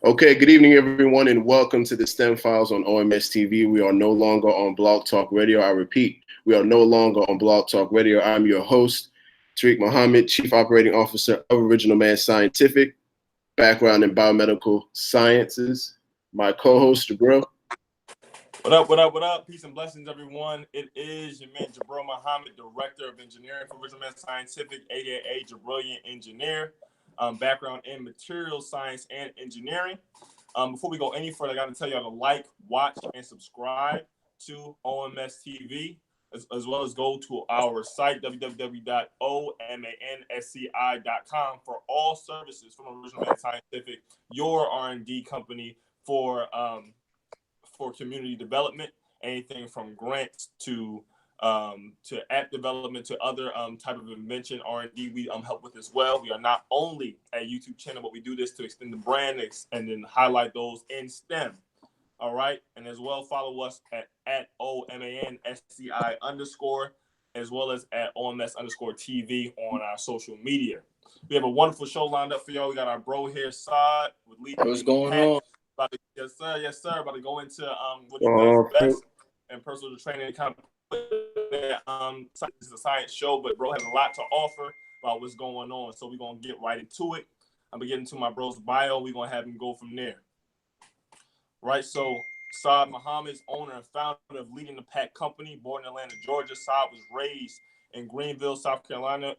Okay, good evening, everyone, and welcome to the STEM Files on OMS TV. We are no longer on Blog Talk Radio. I repeat, we are no longer on Blog Talk Radio. I'm your host, Tariq Muhammad, Chief Operating Officer of Original Man Scientific, background in biomedical sciences. My co-host, Jabril. What up? Peace and blessings, everyone. It is your man, Jabril Muhammad, Director of Engineering for Original Man Scientific, a.k.a. Jabrilliant Engineer. Background in materials science and engineering. Before we go any further, I got to tell y'all to like, watch, and subscribe to OMS TV, as well as go to our site, www.omansci.com, for all services from Original Man Scientific, your R&D company for community development, anything from grants to app development to other type of invention R&D we help with as well. We are not only a YouTube channel, but we do this to extend the brand and then highlight those in STEM. All right, and as well follow us at OMANSCI_, as well as at OMS_TV on our social media. We have a wonderful show lined up for y'all. We got our bro here, Saad, with Leading What's going on? Yes, sir. About to go into what he does best and personal training. Kind of it's a science show, but bro has a lot to offer about what's going on. So we're gonna get right into it. I'm gonna get into my bro's bio. We're gonna have him go from there. Right. So Saad Muhammad's owner and founder of Leading the Pakk company, born in Atlanta, Georgia. Saad was raised in Greenville, South Carolina,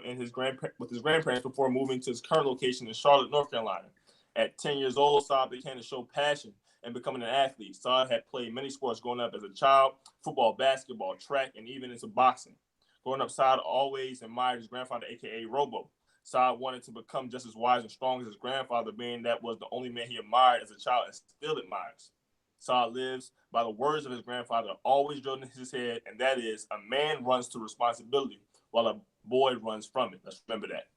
with his grandparents before moving to his current location in Charlotte, North Carolina. At 10 years old, Saad began to show passion and becoming an athlete. Saad had played many sports growing up as a child: football, basketball, track, and even into boxing. Growing up, Saad always admired his grandfather, a.k.a. Robo. Saad wanted to become just as wise and strong as his grandfather, being that was the only man he admired as a child and still admires. Saad lives by the words of his grandfather, always drilled in his head, and that is, a man runs to responsibility while a boy runs from it. Let's remember that.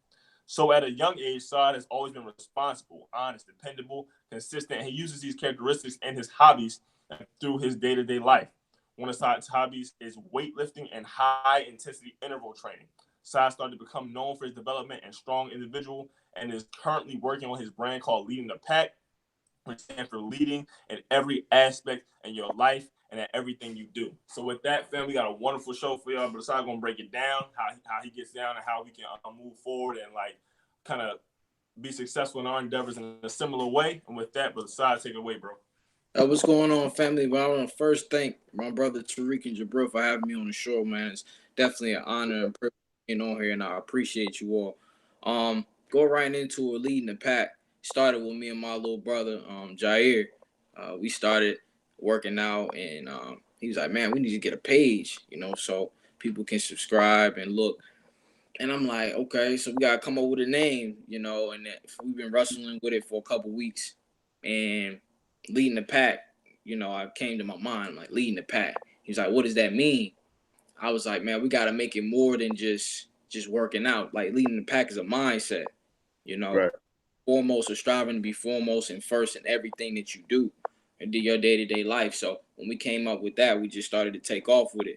So at a young age, Saad has always been responsible, honest, dependable, consistent, and he uses these characteristics in his hobbies and through his day-to-day life. One of Saad's hobbies is weightlifting and high-intensity interval training. Saad started to become known for his development and strong individual, and is currently working on his brand called Leading the Pakk, which stands for leading in every aspect in your life and at everything you do. So with that, fam, we got a wonderful show for y'all. But Saad gonna break it down, how he gets down and how we can move forward and like kind of be successful in our endeavors in a similar way. And with that, brother Saad, take it away, bro. What's going on, family? Well, I want to first thank my brother Tariq and Jabril for having me on the show, man. It's definitely an honor and privilege being on here, and I appreciate you all. Go right into it. Leading the Pakk started with me and my little brother, Jair. We started working out, and he was like, man, we need to get a page, so people can subscribe and look. And I'm like, okay, so we got to come up with a name, and we've been wrestling with it for a couple weeks. And Leading the Pakk, I came to my mind, like, Leading the Pakk. He's like, what does that mean? I was like, man, we got to make it more than just working out. Like, Leading the Pakk is a mindset, Right. Foremost or striving to be foremost and first in everything that you do and do your day-to-day life. So when we came up with that, we just started to take off with it.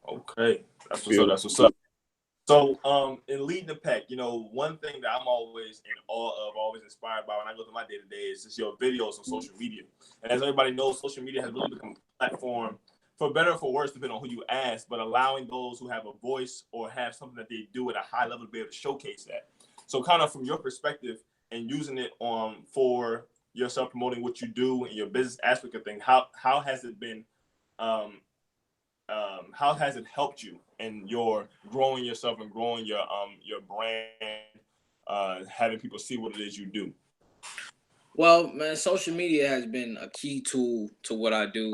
Okay, that's what's up. So, in Leading the Pakk, one thing that I'm always in awe of, always inspired by when I go through my day-to-day is just your videos on social media. And as everybody knows, social media has really become a platform, for better or for worse, depending on who you ask, but allowing those who have a voice or have something that they do at a high level to be able to showcase that. So kind of from your perspective and using it for yourself, promoting what you do and your business aspect of things, how has it been, how has it helped you in your growing yourself and growing your brand, having people see what it is you do? Well, man, social media has been a key tool to what I do.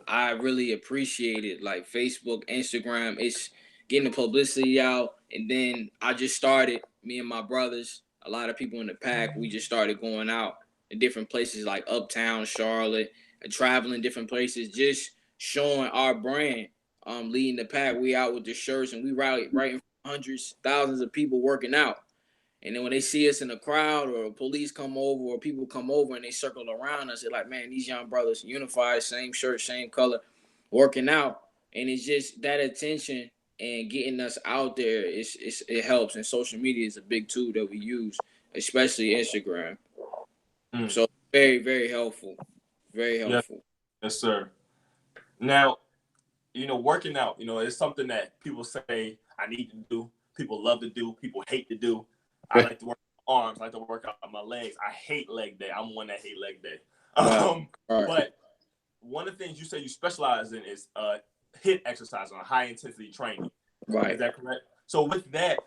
I really appreciate it. Like Facebook, Instagram, it's getting the publicity out. And then I just started, me and my brothers, a lot of people in the Pakk, we just started going out in different places like Uptown, Charlotte, and traveling different places, just showing our brand. Leading the Pakk, we out with the shirts, and we right in front of hundreds, thousands of people working out. And then when they see us in the crowd, or police come over, or people come over and they circle around us, they're like, man, these young brothers unified, same shirt, same color, working out. And it's just that attention and getting us out there, it helps. And social media is a big tool that we use, especially Instagram. So very, very helpful. Very helpful. Yes, sir. Now, working out, it's something that people say I need to do. People love to do. People hate to do. I like to work my arms. I like to work out my legs. I hate leg day. I'm one that hate leg day. But one of the things you say you specialize in is HIIT exercise, on high intensity training. Right. Is that correct? So with that,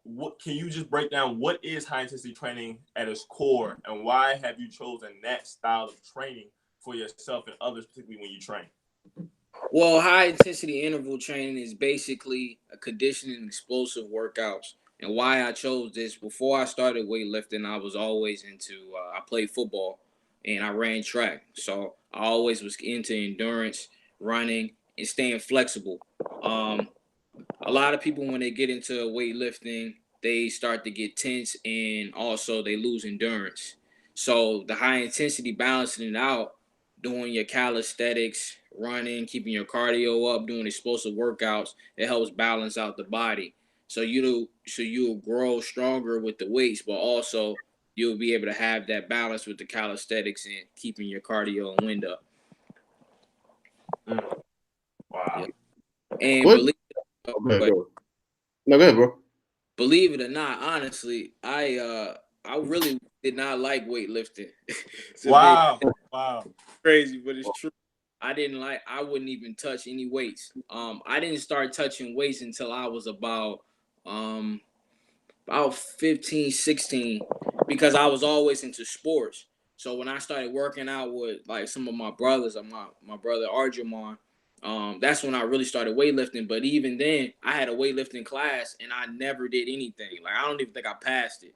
what can you just break down what is high intensity training at its core, and why have you chosen that style of training for yourself and others, particularly when you train? Well, high intensity interval training is basically a conditioning and explosive workouts. And why I chose this, before I started weightlifting, I was always into, I played football and I ran track. So I always was into endurance, running, and staying flexible. A lot of people, when they get into weightlifting, they start to get tense and also they lose endurance. So the high intensity balancing it out, doing your calisthenics, running, keeping your cardio up, doing explosive workouts, it helps balance out the body. So you'll grow stronger with the weights, but also you'll be able to have that balance with the calisthenics and keeping your cardio and wind up. Wow. Yeah. And What? believe No, go ahead, bro. Believe it or not, honestly, I really did not like weightlifting. Wow. Crazy, but it's true. I wouldn't even touch any weights. I didn't start touching weights until I was about 15, 16, because I was always into sports. So when I started working out with like some of my brothers, my brother Arjumon, that's when I really started weightlifting. But even then, I had a weightlifting class and I never did anything. Like I don't even think I passed it.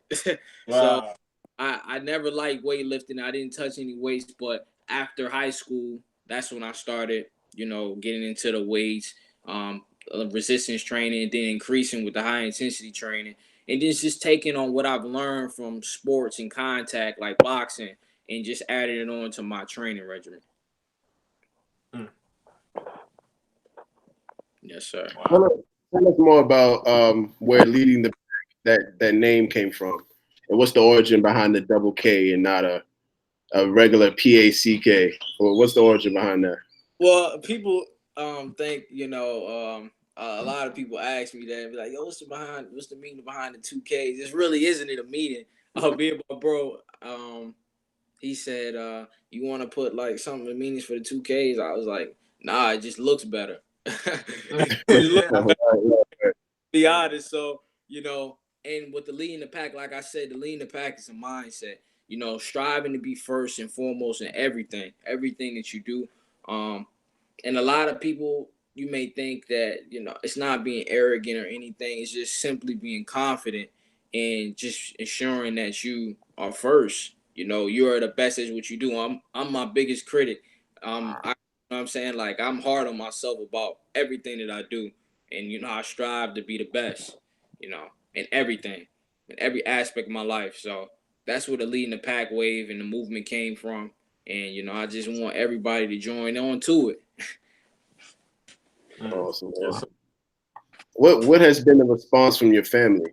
So I never liked weightlifting. I didn't touch any weights. But after high school, that's when I started, getting into the weights, resistance training, and then increasing with the high intensity training. And then just taking on what I've learned from sports and contact, like boxing, and just adding it on to my training regimen. Yes, sir. Wow. Tell us more about where Leading the Pakk, that name came from, and what's the origin behind the double K and not a regular PACK? Or what's the origin behind that? Well, people think, a lot of people ask me that and be like, yo, what's the meaning behind the 2Ks? This really isn't it a meaning. Me and bro, he said, you want to put like something in meanings for the 2Ks? I was like, nah, it just looks better. Be honest. So, and with the Leading the Pakk, like I said, the Leading the Pakk is a mindset, striving to be first and foremost in everything that you do. And a lot of people, you may think that, it's not being arrogant or anything. It's just simply being confident and just ensuring that you are first. You are the best at what you do. I'm my biggest critic. I'm saying, like, I'm hard on myself about everything that I do. And, I strive to be the best, in everything, in every aspect of my life. So that's where the Leading the Pakk wave and the movement came from. And, I just want everybody to join on to it. Awesome. What has been the response from your family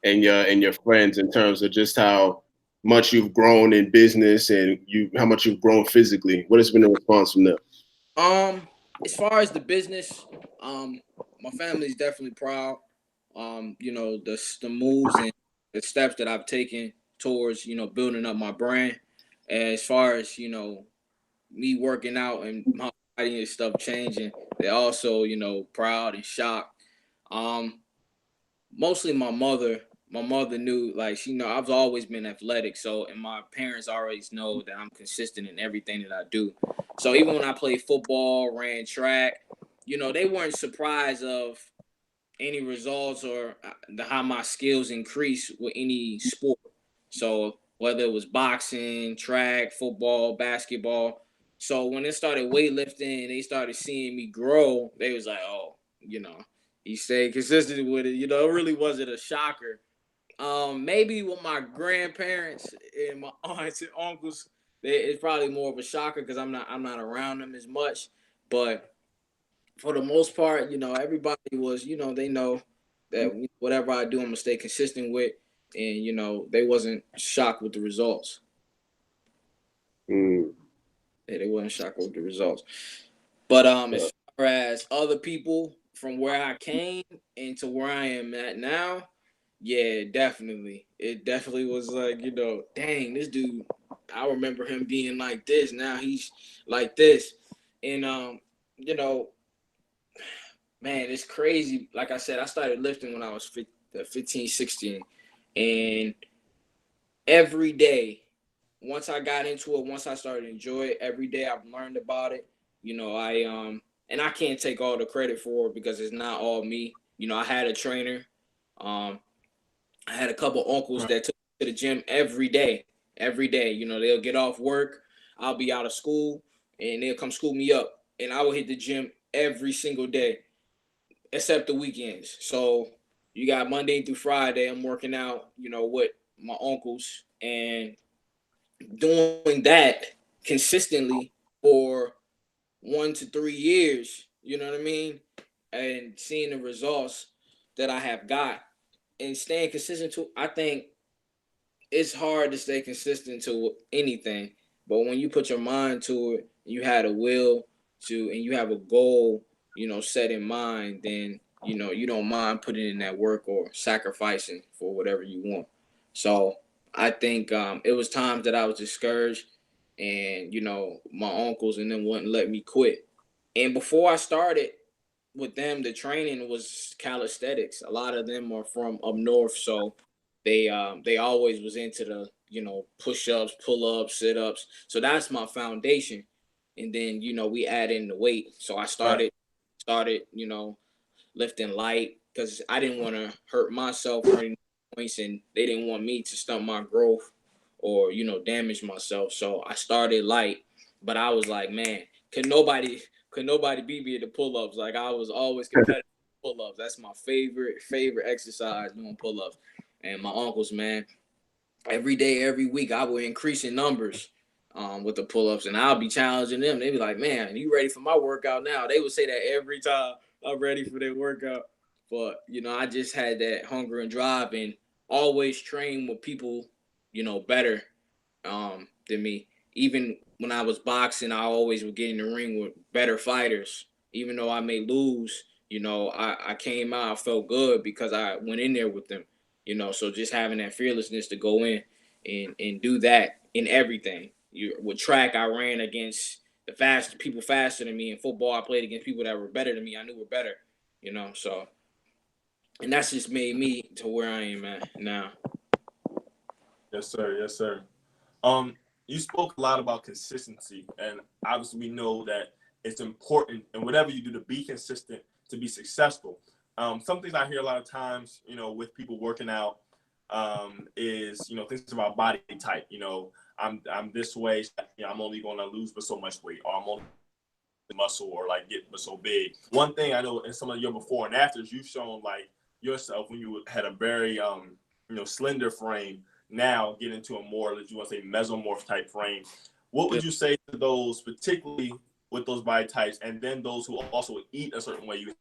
and your friends in terms of just how much you've grown in business and how much you've grown physically? What has been the response from them? As far as the business, my family is definitely proud. The moves and the steps that I've taken towards, building up my brand. As far as, me working out and my body and stuff changing, they're also, proud and shocked. Mostly my mother. My mother knew, like, I've always been athletic. So, and my parents always know that I'm consistent in everything that I do. So even when I played football, ran track, they weren't surprised of any results or how my skills increase with any sport. So whether it was boxing, track, football, basketball. So when it started weightlifting, they started seeing me grow. They was like, oh, he stayed consistent with it. It really wasn't a shocker. Maybe with my grandparents and my aunts and uncles, it's probably more of a shocker because I'm not around them as much. But for the most part, everybody was, they know that whatever I do, I'm gonna stay consistent with, and they wasn't shocked with the results. Mm. Yeah, they wasn't shocked with the results. But as far as other people from where I came and to where I am at now, yeah, definitely. It definitely was like, dang, this dude, I remember him being like this. Now he's like this. And you know, man, it's crazy. Like I said, I started lifting when I was 15, 16. And every day, once I got into it, once I started to enjoy it, every day I've learned about it. I and I can't take all the credit for it because it's not all me. I had a trainer. Um, I had a couple uncles that took me to the gym every day. Every day, they'll get off work, I'll be out of school, and they'll come school me up, and I will hit the gym every single day, except the weekends. So you got Monday through Friday, I'm working out, with my uncles, and doing that consistently for 1 to 3 years, you know what I mean? And seeing the results that I have got and staying consistent to, I think it's hard to stay consistent to anything. But when you put your mind to it, you had a will to, and you have a goal, set in mind, then, you don't mind putting in that work or sacrificing for whatever you want. So I think it was times that I was discouraged, and, my uncles and them wouldn't let me quit. And before I started with them, the training was calisthenics. A lot of them are from up north, so they always was into the push-ups, pull-ups, sit-ups. So that's my foundation. And then we add in the weight. So I started lifting light because I didn't want to hurt myself or any points, and they didn't want me to stunt my growth or damage myself. So I started light, but I was like, man, could nobody beat me at the pull-ups? Like, I was always competitive pull-ups. That's my favorite exercise, doing pull-ups. And my uncles, man, every day, every week, I would increase in numbers with the pull-ups, and I'll be challenging them. They'd be like, man, you ready for my workout now? They would say that every time I'm ready for their workout. But, I just had that hunger and drive, and always train with people, better than me. Even when I was boxing, I always would get in the ring with better fighters. Even though I may lose, I came out, I felt good because I went in there with them. So just having that fearlessness to go in and do that in everything. With track, I ran against the people faster than me. In football, I played against people that were better than me. I knew were better. So, and that's just made me to where I am at now. Yes, sir. Yes, sir. You spoke a lot about consistency, and obviously we know that it's important, and whatever you do, to be consistent to be successful. Some things I hear a lot of times, with people working out, is things about body type. I'm this way. I'm only going to lose but so much weight, or I'm only muscle, or like get but so big. One thing I know in some of your before and afters, you've shown like yourself when you had a very slender frame. Now get into a more, you want to say, mesomorph type frame. What would you say to those, particularly with those body types, and then those who also eat a certain way? You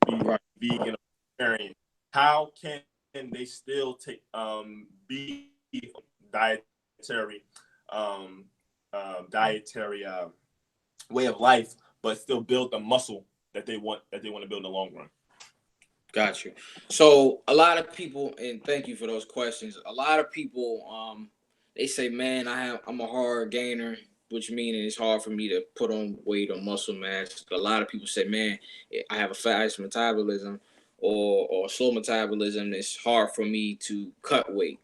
be vegan or vegetarian. How can they still take be dietary dietary way of life, but still build the muscle that they want to build in the long run? Got you. So a lot of people, and thank you for those questions. A lot of people, they say, "Man, I'm a hard gainer," which means it's hard for me to put on weight or muscle mass. A lot of people say, "Man, I have a fast metabolism or slow metabolism. It's hard for me to cut weight."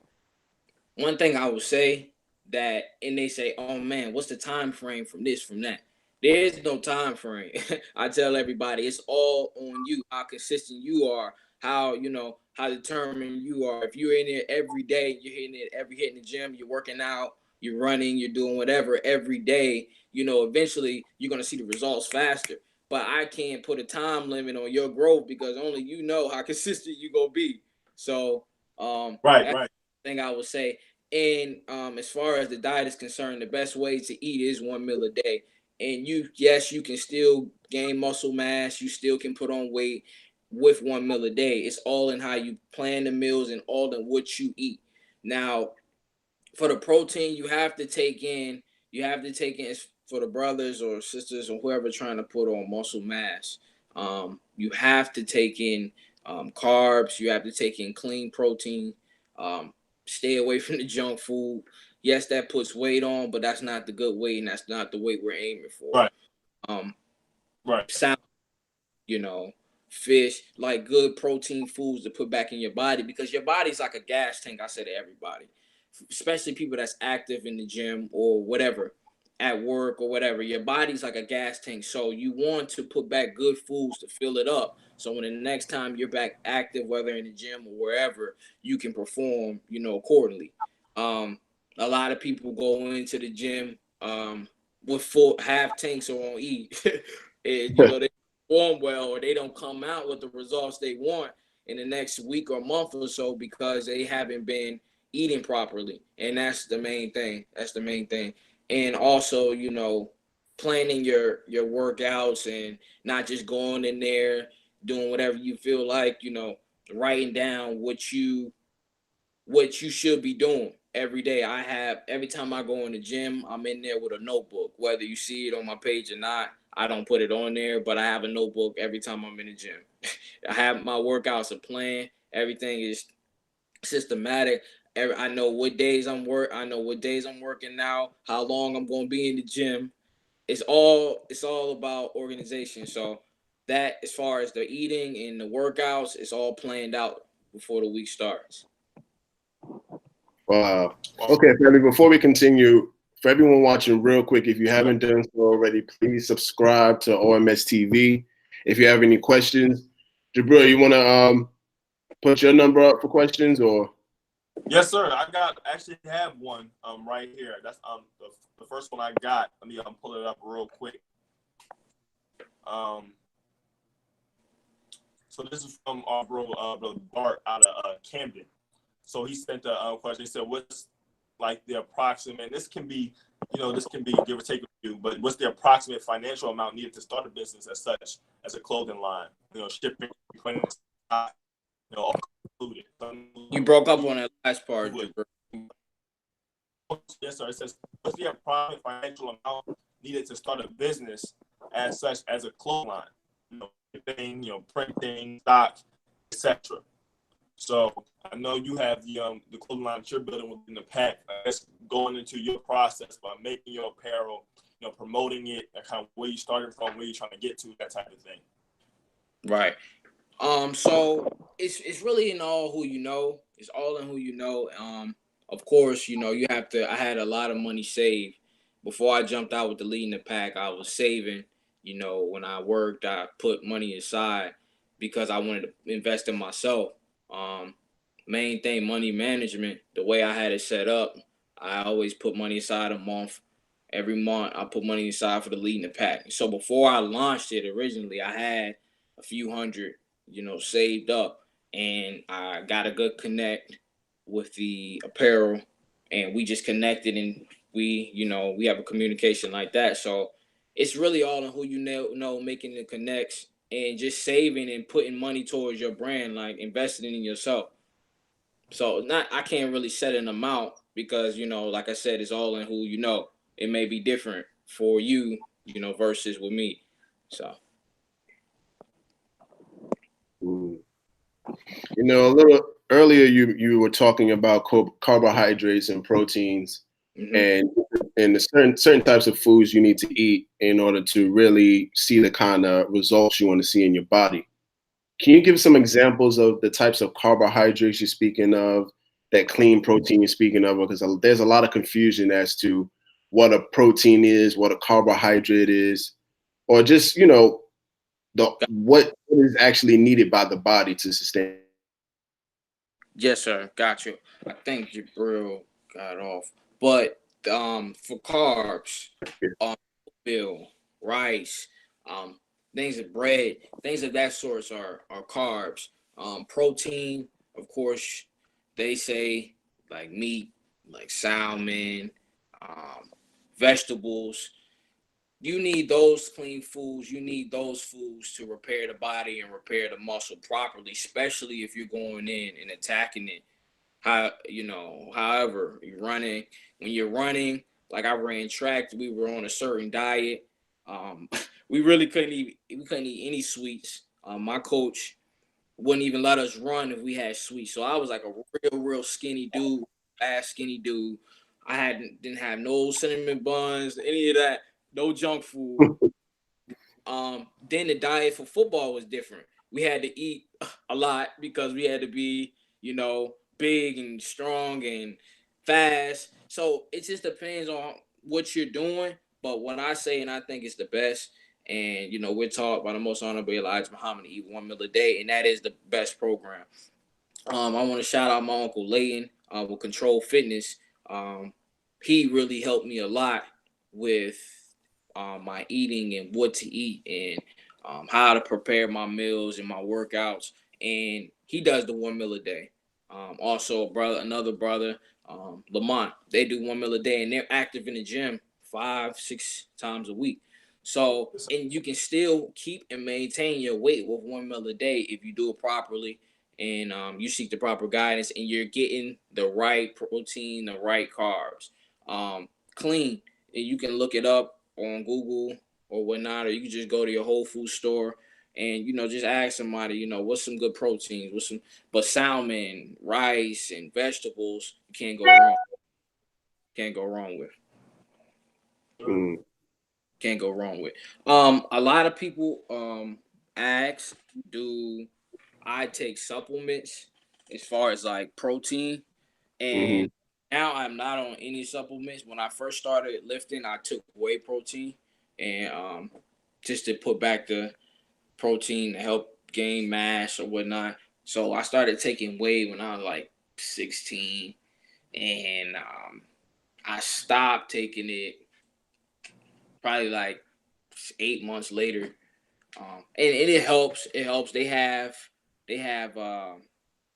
One thing I would say that, and they say, "Oh man, what's the time frame from this, from that?" There is no time frame. I tell everybody it's all on you, how consistent you are, how determined you are. If you're in it every day, you're hitting the gym, you're working out, you're running, you're doing whatever every day, eventually you're gonna see the results faster. But I can't put a time limit on your growth because only you know how consistent you gonna be. So Right, that's right. the thing I would say. And as far as the diet is concerned, the best way to eat is one meal a day. And yes, you can still gain muscle mass. You still can put on weight with 1 meal a day. It's all in how you plan the meals and all in what you eat. Now, for the protein, you have to take in for the brothers or sisters or whoever trying to put on muscle mass. You have to take in carbs. You have to take in clean protein. Um, Stay away from the junk food. Yes, that puts weight on, but that's not the good weight, and that's not the weight we're aiming for. Right. Um, Right. Salad, fish, like good protein foods to put back in your body, because your body's like a gas tank. I say to everybody, especially people that's active in the gym or whatever, at work or whatever. Your body's like a gas tank, so you want to put back good foods to fill it up. So when the next time you're back active, whether in the gym or wherever, you can perform, accordingly. A lot of people go into the gym with full half tanks or on E, and they perform well, or they don't come out with the results they want in the next week or month or so because they haven't been eating properly. And that's the main thing. And also, planning your workouts and not just going in there doing whatever you feel like, writing down what you should be doing every day. Every time I go in the gym, I'm in there with a notebook. Whether you see it on my page or not, I don't put it on there, but I have a notebook every time I'm in the gym. I have my workouts a plan. Everything is systematic. I know what days I know what days I'm working now, how long I'm going to be in the gym. It's all about organization. So that, as far as the eating and the workouts, it's all planned out before the week starts. Wow. Okay, family, before we continue, for everyone watching, real quick, if you haven't done so already, please subscribe to OMS TV. If you have any questions, Jabril, you want to put your number up for questions, or? Yes, sir. I actually have one right here. That's the first one I got. Let me pull it up real quick. So this is from our brother Bart out of Camden. So he sent a question. He said, "What's like the approximate?" This can be give or take a few, but what's the approximate financial amount needed to start a business as such as a clothing line? Shipping, cleaning, all included. You broke up on that last part. Yes, sir. It says, what's the approximate financial amount needed to start a business as such as a clothing line? Printing, stock, etc. So I know you have the clothing line that you're building within the Pakk. That's going into your process by making your apparel, promoting it, and kind of where you started from, where you're trying to get to, that type of thing. Right. So it's really in all who you know. It's all in who you know. Of course, you have to. I had a lot of money saved before I jumped out with the Leading The Pakk. I was saving. When I worked, I put money aside because I wanted to invest in myself. Main thing, money management. The way I had it set up, I always put money aside a month. Every month, I put money aside for the Leading The Pakk. So before I launched it originally, I had a few hundred, saved up, and I got a good connect with the apparel, and we just connected, and we have a communication like that. So it's really all in who you know, making the connects and just saving and putting money towards your brand, like investing in yourself. So I can't really set an amount because, like I said, it's all in who you know. It may be different for you, versus with me. So. A little earlier, you were talking about carbohydrates and proteins, and the certain types of foods you need to eat in order to really see the kind of results you want to see in your body. Can you give some examples of the types of carbohydrates you're speaking of, that clean protein you're speaking of? Because there's a lot of confusion as to what a protein is, what a carbohydrate is, or just, what is actually needed by the body to sustain. Yes, sir. Got you. I think Jabril got off. But for carbs, meal, rice, things of bread, things of that sort are carbs. Protein, of course, they say like meat, like salmon, vegetables. you need those clean foods. You need those foods to repair the body and repair the muscle properly, especially if you're going in and attacking it. However, when you're running, like I ran track, we were on a certain diet. Um, we really couldn't eat any sweets. My coach wouldn't even let us run if we had sweets. So I was like a real skinny dude, fast skinny dude. Didn't have no cinnamon buns, any of that, no junk food. Then the diet for football was different. We had to eat a lot because we had to be, big and strong and fast. So it just depends on what you're doing. But what I say, and I think it's the best, and we're taught by the most honorable Elijah Muhammad to eat 1 meal a day, and that is the best program. I want to shout out my uncle Layton with Control Fitness. He really helped me a lot with my eating and what to eat and how to prepare my meals and my workouts. And he does the 1 meal a day. Also, another brother, Lamont, they do 1 meal a day, and they're active in the gym 5-6 times a week. So, and you can still keep and maintain your weight with 1 meal a day if you do it properly and you seek the proper guidance and you're getting the right protein, the right carbs, clean. And you can look it up on Google or whatnot, or you can just go to your Whole Food store and just ask somebody, what's some good proteins, but salmon, rice, and vegetables you can't go wrong. Can't go wrong with. Can't go wrong with. A lot of people ask, do I take supplements as far as like protein? And now I'm not on any supplements. When I first started lifting, I took whey protein and just to put back the protein to help gain mass or whatnot. So I started taking whey when I was like 16, and I stopped taking it probably like 8 months later. And it helps. It helps. They have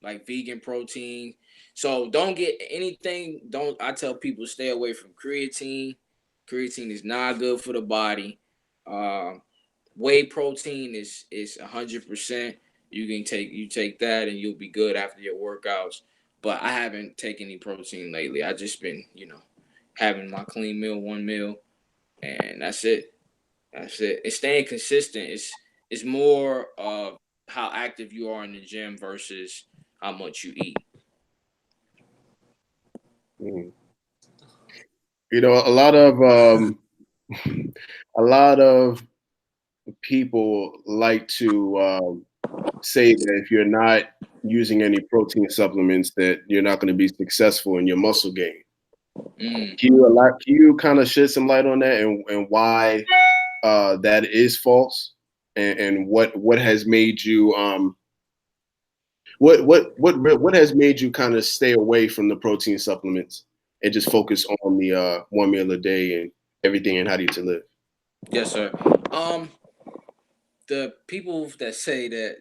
like vegan protein. So don't get anything. Don't I tell people stay away from creatine. Creatine is not good for the body. Whey protein is 100%. You take that and you'll be good after your workouts. But I haven't taken any protein lately. I just been having my clean meal, 1 meal, and that's it. That's it. It's staying consistent. It's more of how active you are in the gym versus how much you eat. A lot of a lot of people like to say that if you're not using any protein supplements, that you're not going to be successful in your muscle gain. Can you kind of shed some light on that and why that is false, and what has made you what has made you kind of stay away from the protein supplements and just focus on the 1 meal a day and everything and how to eat to live? Yes, sir. The people that say that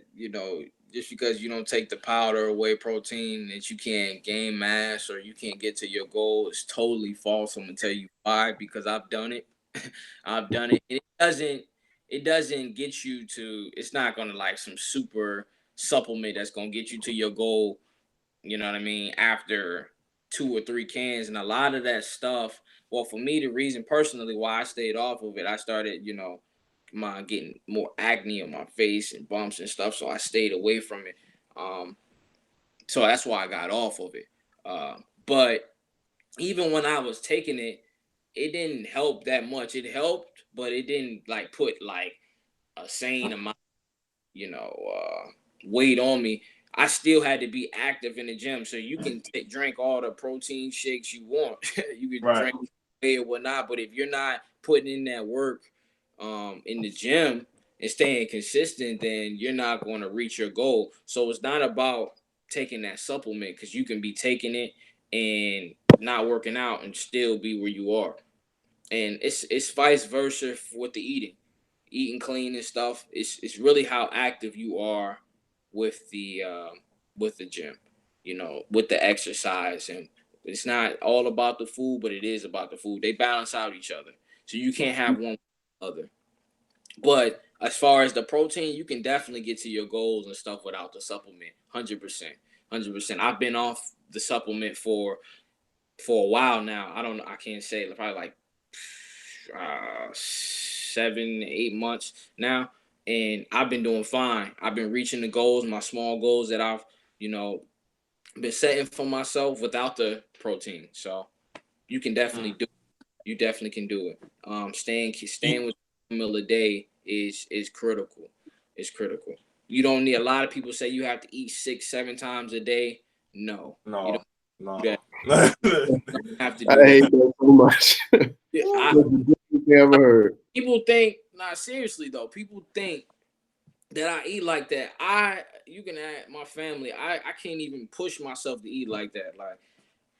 just because you don't take the powder or whey protein that you can't gain mass or you can't get to your goal is totally false. I'm gonna tell you why, because I've done it. I've done it. And it doesn't get you to. It's not gonna like some super supplement that's gonna get you to your goal. You know what I mean? After 2 or 3 cans, and a lot of that stuff. Well, for me, the reason personally why I stayed off of it, I started my getting more acne on my face and bumps and stuff, so I stayed away from it. So that's why I got off of it. But even when I was taking it, it didn't help that much. It helped, but it didn't like put like a sane amount, weight on me. I still had to be active in the gym. So you can drink all the protein shakes you want. You can drink whey or whatnot, but if you're not putting in that work in the gym and staying consistent, then you're not going to reach your goal. So it's not about taking that supplement, because you can be taking it and not working out and still be where you are. And it's vice versa with the eating clean and stuff. It's really how active you are with the gym, with the exercise. And it's not all about the food, but it is about the food. They balance out each other. So you can't have one other. But as far as the protein, you can definitely get to your goals and stuff without the supplement. 100%. 100%. I've been off the supplement for a while now. I can't say, probably like 7, 8 months now. And I've been doing fine. I've been reaching the goals, my small goals that I've, been setting for myself without the protein. So you can definitely do it. You definitely can do it. Staying with 1 meal a day is critical. It's critical. You don't need, a lot of people say you have to eat 6-7 times a day. No. You don't do that. You don't have to do I hate that so much. Never heard. People think, seriously though, people think that I eat like that. You can add my family. I can't even push myself to eat like that, like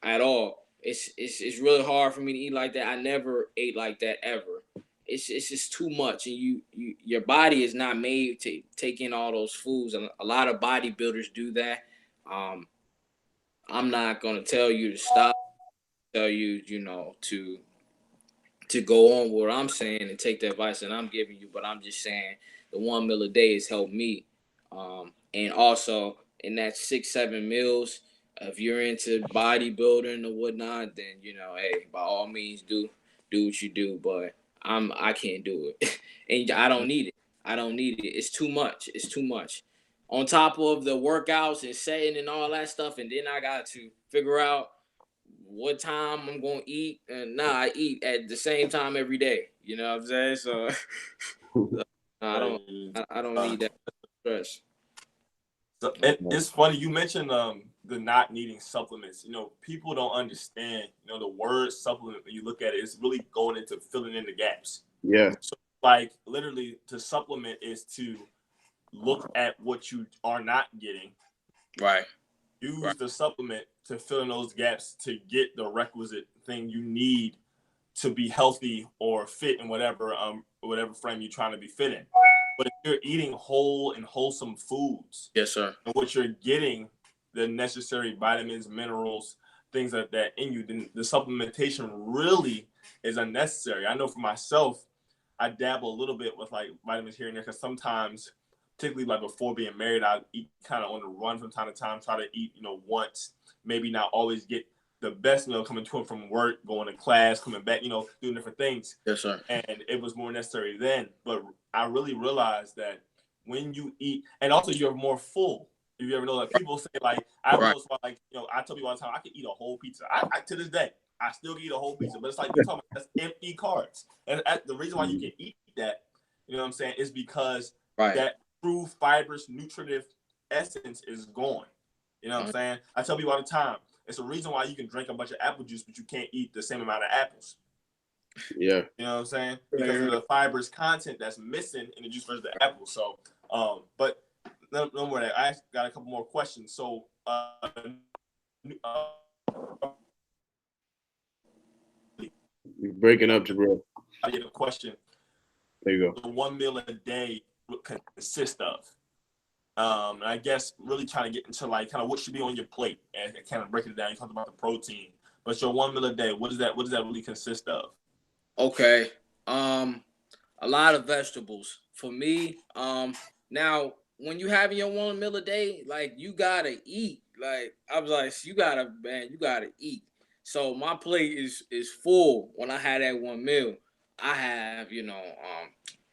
at all. It's really hard for me to eat like that. I never ate like that ever. It's just too much, and your body is not made to take in all those foods. And a lot of bodybuilders do that. I'm not gonna tell you to stop. Tell you, to go on what I'm saying and take the advice that I'm giving you, but I'm just saying the 1 meal a day has helped me. And also in that 6-7 meals, if you're into bodybuilding or whatnot, then hey, by all means do what you do. But I can't do it, and I don't need it. I don't need it. It's too much. It's too much. On top of the workouts and setting and all that stuff, and then I got to figure out what time I'm gonna eat, and I eat at the same time every day. You know what I'm saying? So I don't need that stress. So it's funny you mentioned the not needing supplements. People don't understand. The word supplement, when you look at it, it's really going into filling in the gaps. Yeah. So like literally, to supplement is to look at what you are not getting. Right. Use the supplement to fill in those gaps to get the requisite thing you need to be healthy or fit in whatever frame you're trying to be fit in. But if you're eating whole and wholesome foods, yes, sir, and what you're getting, the necessary vitamins, minerals, things like that in you, then the supplementation really is unnecessary. I know for myself, I dabble a little bit with like vitamins here and there because sometimes, particularly like before being married, I eat kind of on the run from time to time, try to eat, once, maybe not always get the best meal coming to and from work, going to class, coming back, doing different things. yes, sir. And it was more necessary then. But I really realized that when you eat, and also you're more full. If you ever know, like people say, like, I tell people all the time, I can eat a whole pizza. I to this day, I still can eat a whole pizza, but it's like you're talking about, that's empty carbs. And the reason why you can eat that, you know what I'm saying, is because that true fibrous, nutritive essence is gone. You know what I'm saying? I tell people all the time, it's a reason why you can drink a bunch of apple juice, but you can't eat the same amount of apples. Yeah. You know what I'm saying? Because of the fibrous content that's missing in the juice versus the apple. So, but no more of that. I got a couple more questions. So, you're breaking up, Jabril. I get a question. There you go. The 1 meal a day consist of? And I guess really trying to get into like kind of what should be on your plate and kind of break it down. You talked about the protein, but your 1 meal a day, what does that really consist of? Okay. A lot of vegetables for me. Now when you having your 1 meal a day, like you gotta eat. Like I was like, you gotta eat. So my plate is full when I had that 1 meal. I have,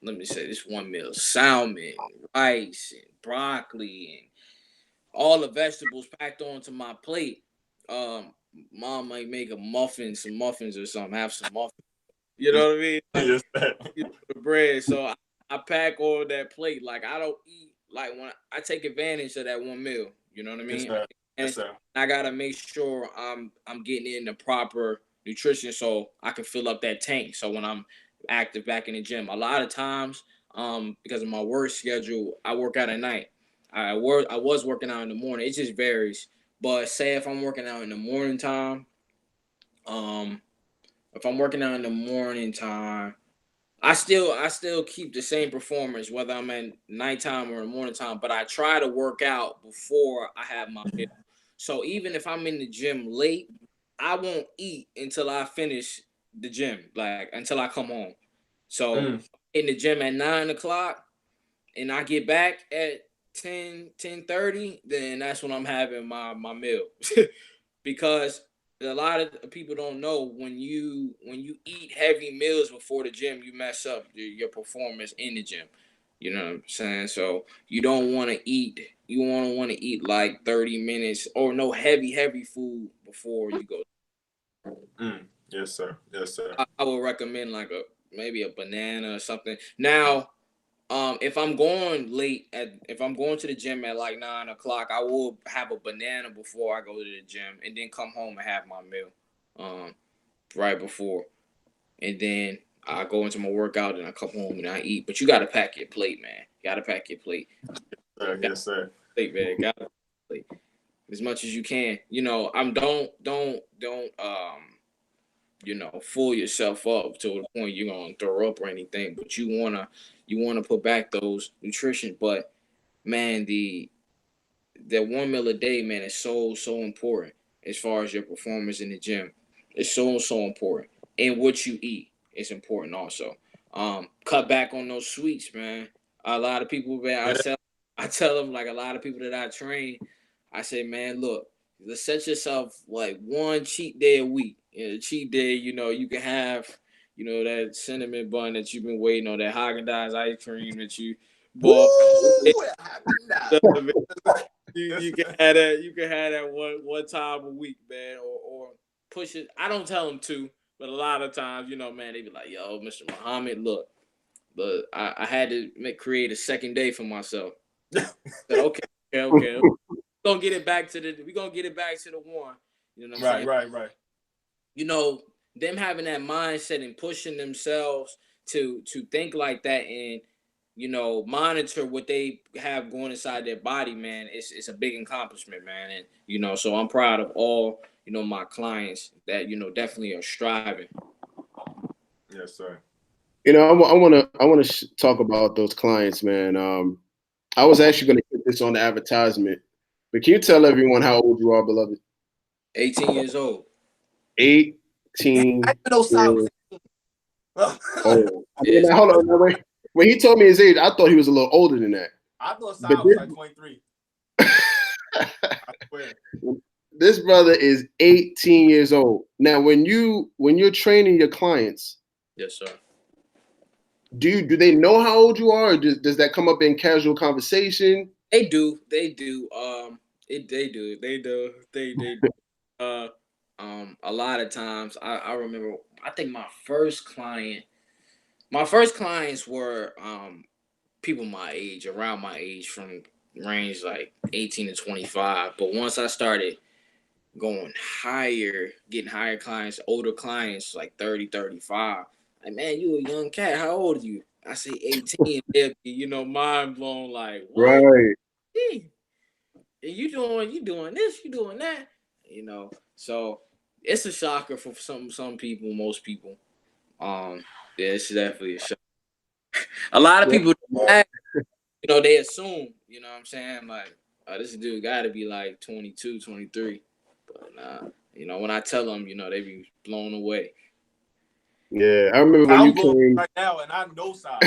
let me say this 1 meal: salmon, rice, and broccoli, and all the vegetables packed onto my plate. Mom might make some muffins or something. Have some muffins. You know what I mean? Yes, The bread. So I pack all that plate. Like I don't eat, like when I take advantage of that 1 meal. You know what I mean? Yes, sir. And Yes, sir. I gotta make sure I'm getting in the proper nutrition so I can fill up that tank. So when I'm active back in the gym, a lot of times, because of my work schedule, I work out at night. I was working out in the morning. It just varies. But say if I'm working out in the morning time, if I'm working out in the morning time, I still keep the same performance whether I'm at nighttime or in the morning time, but I try to work out before I have my meal. So even if I'm in the gym late, I won't eat until I finish the gym, like until I come home. So in the gym at 9 o'clock and I get back at 10:30, then that's when I'm having my meal. Because a lot of people don't know when you eat heavy meals before the gym, you mess up your performance in the gym. You know what I'm saying? So you don't want to eat. You want to eat like 30 minutes or no heavy food before you go. Yes, sir. Yes, sir. I would recommend like maybe a banana or something. Now, if I'm going if I'm going to the gym at like 9 o'clock, I will have a banana before I go to the gym, and then come home and have my meal, right before, and then I go into my workout and I come home and I eat. But you gotta pack your plate, man. You gotta pack your plate. Yes, sir. Plate, man. Gotta plate as much as you can. You know, don't fool yourself up to the point you're gonna throw up or anything. But you wanna put back those nutrition. But man, that 1 meal a day, man, is so important as far as your performance in the gym. It's so important. And what you eat is important also. Cut back on those sweets, man. A lot of people, man, I tell them, like, a lot of people that I train, I say, man, look, let's set yourself like one cheat day a week. Cheat day, you can have, that cinnamon bun that you've been waiting on, that Haagen-Dazs ice cream that you bought. You can have that. You can have that one time a week, man, or push it. I don't tell them to, but a lot of times, man, they be like, "Yo, Mr. Muhammad, look, but I had to create a second day for myself." Said, okay. We're gonna get it back to the one. You know what I'm saying? Right. Them having that mindset and pushing themselves to think like that and monitor what they have going inside their body, man. It's a big accomplishment, man. And so I'm proud of all my clients that definitely are striving. Yes, sir. I want to talk about those clients, man. I was actually going to put this on the advertisement, but can you tell everyone how old you are, beloved? 18 years old. 18 I know years old. Hold on, no, wait. When he told me his age, I thought he was a little older than that. I thought Sal was like 23. I swear. This brother is 18 years old. Now, when you're training your clients, yes, sir. Do they know how old you are, or does that come up in casual conversation? They do. They do. A lot of times, I remember. I think my first clients were people my age, around my age, from range like 18 to 25. But once I started going higher, getting higher clients, older clients, like 30, 35. Like, man, you a young cat. How old are you? I say 18. They'll be, mind blown. Like, what? Right. Hey, you doing this, you doing that. So it's a shocker for some people, most people. Yeah, it's definitely a shock. A lot of people, they assume, what I'm saying, like, this dude got to be like 22, 23. But when I tell them, they be blown away. Yeah, I remember when you came right now, and I know Sal.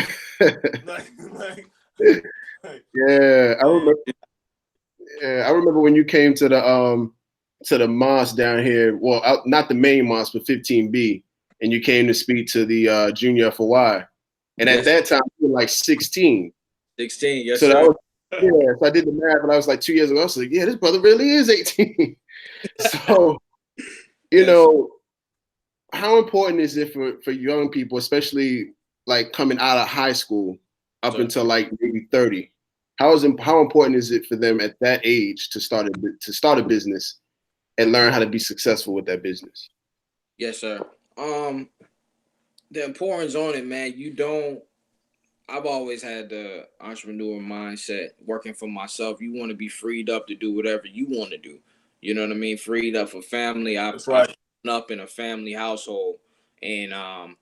Yeah, I remember. Yeah, I remember when you came to the mosque down here. Well, not the main mosque, but 15B, and you came to speak to the junior FOI. And at that time, you were like 16. 16, yes, so sir. So I did the math, and I was like 2 years ago. I was like, yeah, this brother really is 18. So, how important is it for young people, especially like coming out of high school up until like maybe 30? How important is it for them at that age to start a business and learn how to be successful with that business? Yes, sir. The importance on it, man. I've always had the entrepreneur mindset, working for myself. You want to be freed up to do whatever you want to do. You know what I mean? Freed up for family. I've grown up in a family household, and I'm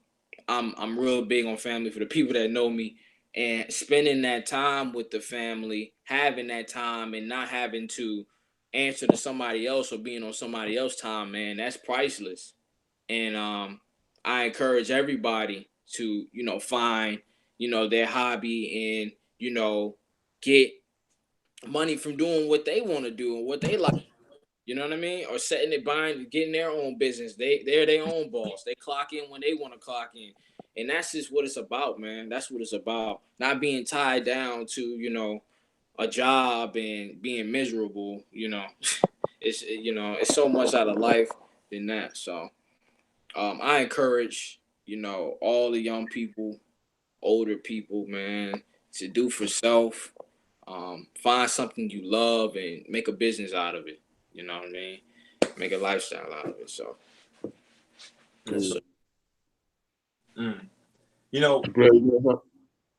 real big on family for the people that know me. And spending that time with the family, having that time, and not having to answer to somebody else or being on somebody else's time, man, that's priceless. And I encourage everybody to, find their hobby and, get money from doing what they want to do and what they like. You know what I mean? Or setting it behind, getting their own business. They're their own boss. They clock in when they want to clock in. And that's just what it's about, man. That's what it's about. Not being tied down to, a job and being miserable, it's so much out of life than that. So I encourage, all the young people, older people, man, to do for self. Find something you love and make a business out of it. You know what I mean? Make a lifestyle out of it. So, yes, sir. You know,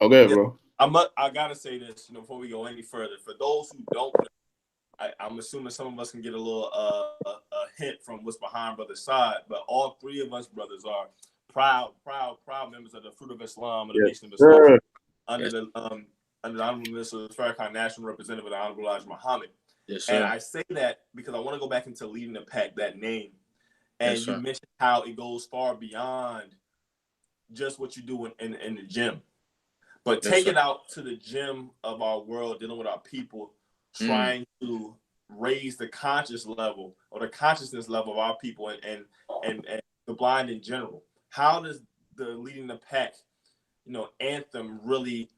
okay, bro. I gotta say this, before we go any further. For those who don't know, I'm assuming some of us can get a little a hint from what's behind brother's side, but all three of us brothers are proud members of the Fruit of Islam, of the Nation of Islam, under the Honorable Minister of Farrakhan, National Representative of the Honorable Elijah Muhammad. yes, sir. And I say that because I want to go back into Leading the Pakk, that name. And Yes, you sir. mentioned how it goes far beyond just what you do in the gym. But Yes, take sir. it out to the gym of our world, dealing with our people, trying to raise the conscious level or the consciousness level of our people and the blind in general. How does the Leading the Pakk, anthem really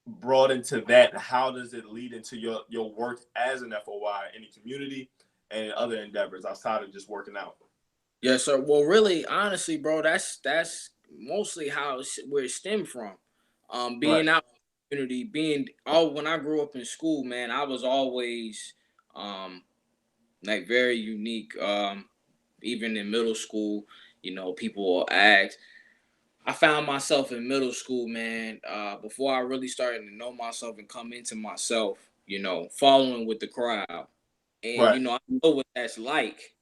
brought into that? How does it lead into your work as an FOI in the community and other endeavors outside of just working out? Yes, sir. Well, really, honestly, bro, that's mostly where it stemmed from. Being Right. out in the community, when I grew up in school, man, I was always like very unique. Even in middle school, people will ask. I found myself in middle school, man, before I really started to know myself and come into myself, following with the crowd. And, Right. I know what that's like,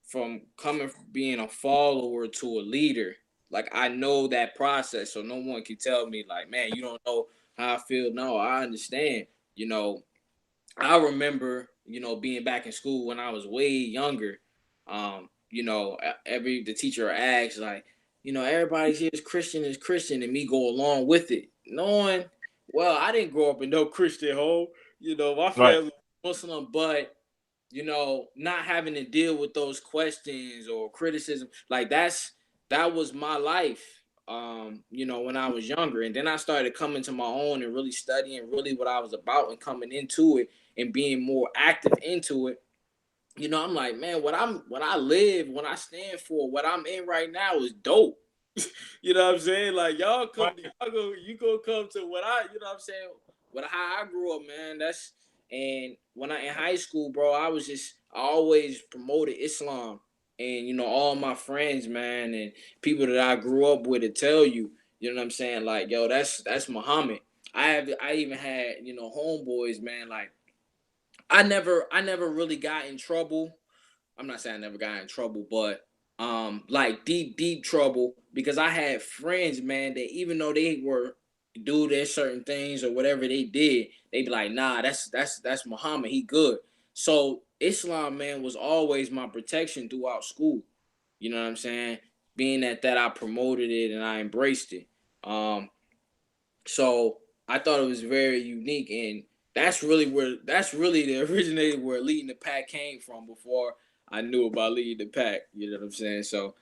from coming from being a follower to a leader. Like, I know that process. So no one can tell me, like, man, you don't know how I feel. No, I understand. I remember, being back in school when I was way younger. The teacher asked, like, everybody here is Christian, and me go along with it, knowing, well, I didn't grow up in no Christian home. My Right. family was Muslim, but not having to deal with those questions or criticism, like that was my life. When I was younger, and then I started coming to my own and really studying really what I was about and coming into it and being more active into it. I'm like, man, what I live, what I stand for, what I'm in right now is dope. You know what I'm saying? Like, Right. you go come to what what I'm saying, how I grew up, man. And when I in high school, bro, I always promoted Islam. And all my friends, man, and people that I grew up with to tell you, you know what I'm saying? Like, yo, that's Muhammad. I even had, homeboys, man, like I never really got in trouble. I'm not saying I never got in trouble, but like deep trouble, because I had friends, man, that even though they were do their certain things or whatever they did, they be like, nah, that's Muhammad, he good. So Islam, man, was always my protection throughout school. You know what I'm saying? Being that I promoted it and I embraced it. So I thought it was very unique, and that's really the originated where Leading the Pakk came from before I knew about Leading the Pakk. You know what I'm saying? So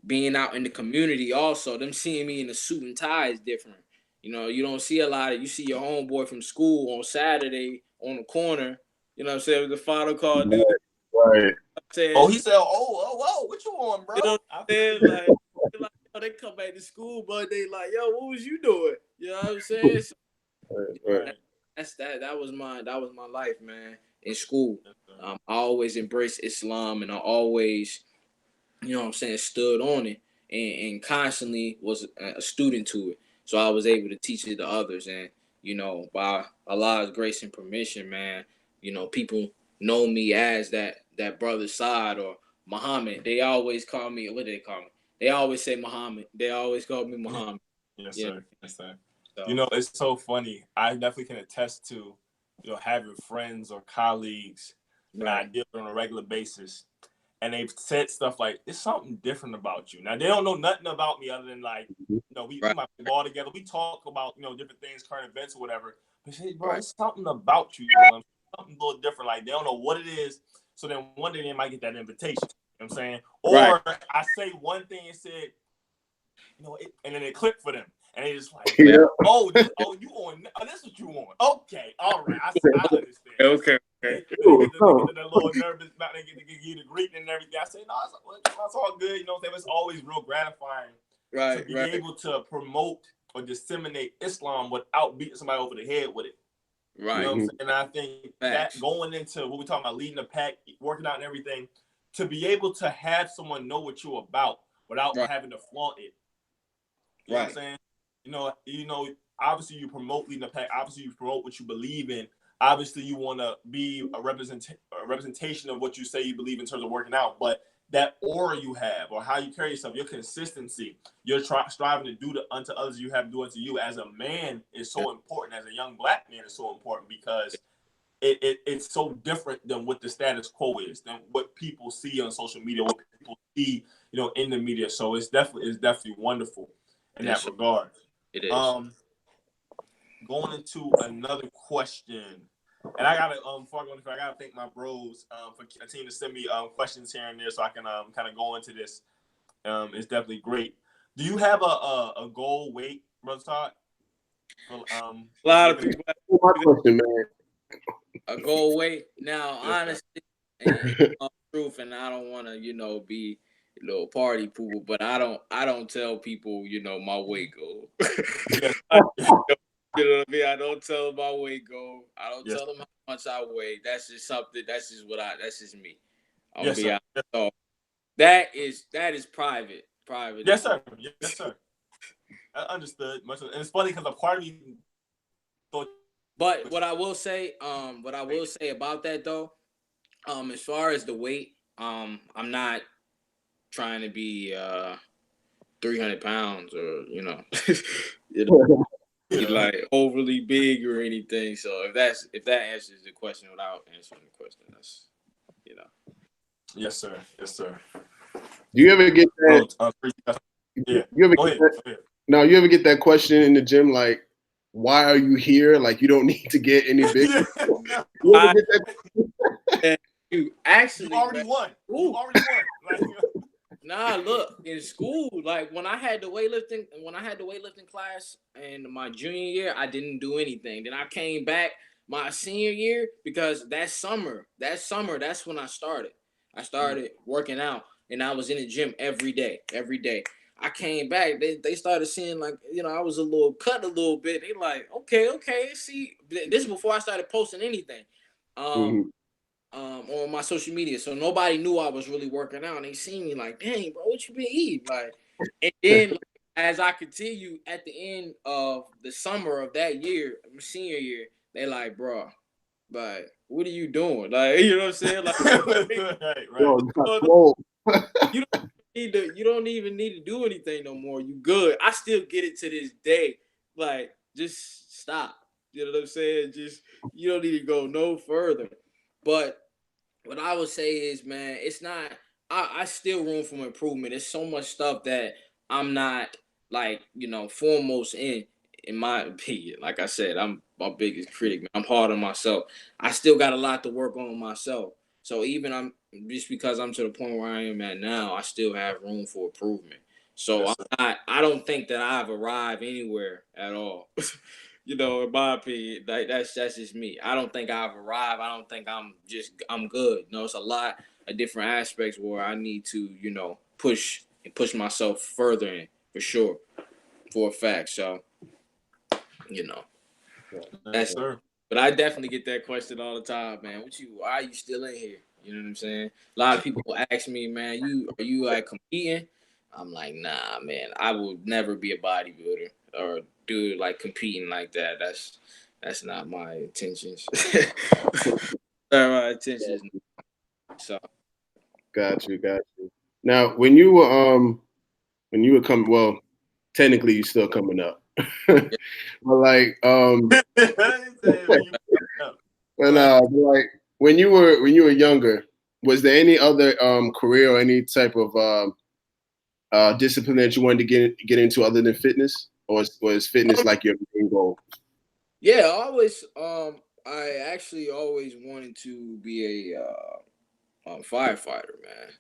being out in the community, also them seeing me in a suit and tie is different. You don't see a lot of, you see your homeboy from school on Saturday on the corner. You know what I'm saying? With the final call, dude. Right. Oh, he said, "Oh, what you on, bro?" You know what I'm saying? Like, they come back to school, but they like, yo, what was you doing? You know what I'm saying? So, Right. that was my life, man. In school, I always embraced Islam, and I always, what I'm saying, stood on it, and constantly was a student to it. So I was able to teach it to others, and by Allah's grace and permission, man, people know me as that brother Side or Muhammad. They always call me. What do they call me? They always say Muhammad. They always call me Muhammad. Yes, Yeah. sir. Yes, sir. So, It's so funny. I definitely can attest to, having friends or colleagues that I right. deal with on a regular basis. and they've said stuff like, "There's something different about you." Now they don't know nothing about me other than like, you know, we might ball together, we talk about, you know, different things, current events or whatever. But say, bro, it's something about you, you know, something a little different. Like they don't know what it is. So then one day they might get that invitation. You know what I'm saying? Or I say one thing and said, you know, and then it clicked for them. And they just like, you on, this what you want. Okay, all right, I understand. Okay. They get the little nervous about they get to give you the greeting and everything. I say, no, it's all good. You know what I'm saying? It's always real gratifying to be able to promote or disseminate Islam without beating somebody over the head with it. Right. You know what I'm saying? And I think that going into what we're talking about, leading the pack, working out and everything, to be able to have someone know what you're about without having to flaunt it. You know what I'm saying? You know, obviously you promote leading the pack. Obviously you promote what you believe in. Obviously you want to be a representation of what you say you believe in terms of working out. But that aura you have, or how you carry yourself, your consistency, you're striving to do unto others you have to do unto you as a man is so important. As a young black man is so important because it's so different than what the status quo is, than what people see on social media, what people see, you know, in the media. So it's definitely wonderful in that regard. It is. Going into another question, and I gotta before I go into, I gotta thank my bros for continuing to send me questions here and there, so I can kind of go into this. It's definitely great. Do you have a goal weight, Brother Todd? A lot of people have question, man. a goal weight. Now, honestly, and truth, and I don't want to, you know, be a little party pooper, but I don't tell people, you know, my weight goal. You know what I mean? I don't tell them my weight goal. I don't tell them how much I weigh. That's just something. That's just that's just me. I'll be out. So that is private. Private. Yes, sir. Yes, sir. I understood. And it's funny because a part of me thought. But what I will say about that though, as far as the weight, I'm not trying to be 300 pounds or you know, like overly big or anything. So if that answers the question without answering the question, that's you know. Yes, sir. Yes, sir. Do you ever get that? You ever get that? No, you ever get that question in the gym like, why are you here? Like you don't need to get any bigger. You ever get that? You actually already won. You already won. Like, nah, look, in school, like when I had the weightlifting class in my junior year, I didn't do anything. Then I came back my senior year because that summer, that's when I started. I started working out and I was in the gym every day. I came back, they started seeing like, you know, I was cut a little bit. They like, okay, see, this is before I started posting anything. On my social media, so nobody knew I was really working out. And they seen me like, dang, bro, what you been eating? Like, and then like, as I continue at the end of the summer of that year, my senior year, they like, bro, like, what are you doing? Like, you know what I'm saying? Like, you don't even need to do anything no more. You good. I still get it to this day. Like, just stop. You know what I'm saying? Just you don't need to go no further. But what I would say is, man, it's not. I still room for improvement. There's so much stuff that I'm not like, you know, foremost in my opinion. Like I said, I'm my biggest critic. Man. I'm hard on myself. I still got a lot to work on myself. So even just because I'm to the point where I am at now, I still have room for improvement. So I don't think that I've arrived anywhere at all. You know, in my opinion, like that's just me. I don't think I've arrived. I don't think I'm good. You know, it's a lot of different aspects where I need to, you know, push myself further in for sure, for a fact. So, you know, that's but I definitely get that question all the time, man. Why are you still in here? You know what I'm saying? A lot of people ask me, man, are you like competing? I'm like, nah, man, I will never be a bodybuilder or do like competing like that. That's not my intentions. My intentions. So Got you. Now, when you were coming, well, technically you're still coming up, but like like when you were younger, Was there any other career or any type of discipline that you wanted to get into other than fitness, or was fitness like your main goal? Yeah, I actually always wanted to be a firefighter, man.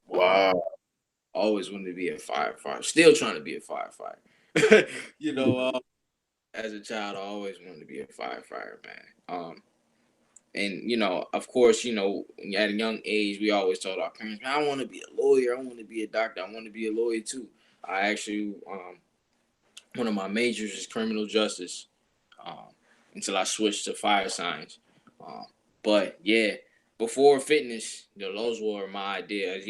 Wow. Always wanted to be a firefighter. Still trying to be a firefighter. As a child, I always wanted to be a firefighter, man. And of course, at a young age, we always told our parents, "Man, I want to be a lawyer. I want to be a doctor. I want to be a lawyer too." I actually, one of my majors is criminal justice, um, until I switched to fire science. But yeah, before fitness, those were my ideas.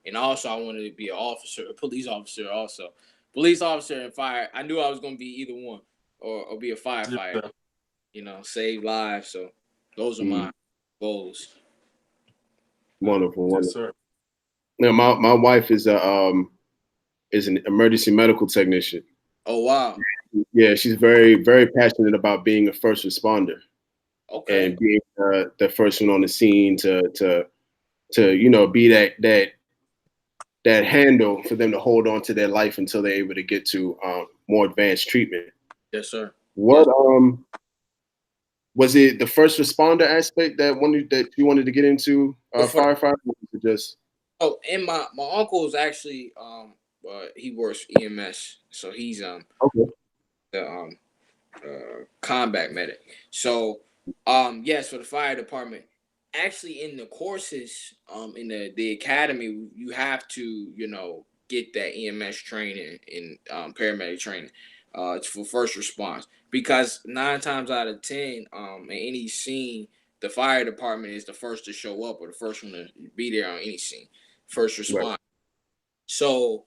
And also I wanted to be an officer, a police officer. Also, police officer and fire. I knew I was going to be either one, or be a firefighter. Save lives. So those are my goals. Wonderful, Yes, wonderful. sir. Now, my wife is an emergency medical technician. Oh wow. Yeah, she's very, very passionate about being a first responder Okay. and being the first one on the scene to be that handle for them to hold on to their life until they're able to get to more advanced treatment. Yes, sir. What was it, the first responder aspect that you wanted to get into firefighting? Or was it just and my uncle is actually he works EMS, so he's okay? the combat medic. So yes, for the fire department, actually in the courses in the academy, you have to get that EMS training and paramedic training. It's for first response, because 9 times out of 10 in any scene, the fire department is the first to show up or the first one to be there on any scene, first Right. response. So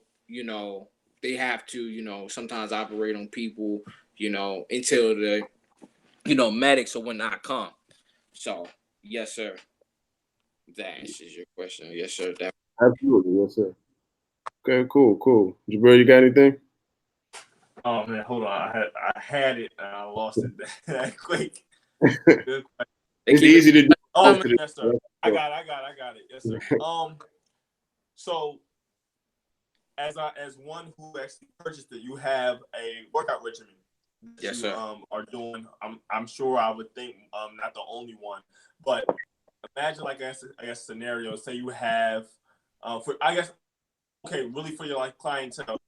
they have to sometimes operate on people until the medics or whatnot come. So yes, sir. That answers your question. Yes, sir. Absolutely, yes, sir. Okay, cool. Jabril, you got anything? Oh man, hold on. I had it and I lost it that quick. Good question. It's easy to do. Oh yes, sir. I got it. Yes, sir. So as one who actually purchased it, you have a workout regimen that Yes, you sir. are doing. I'm sure I would think not the only one, but imagine like I guess scenario. Say you have for I guess okay, really for your like clientele,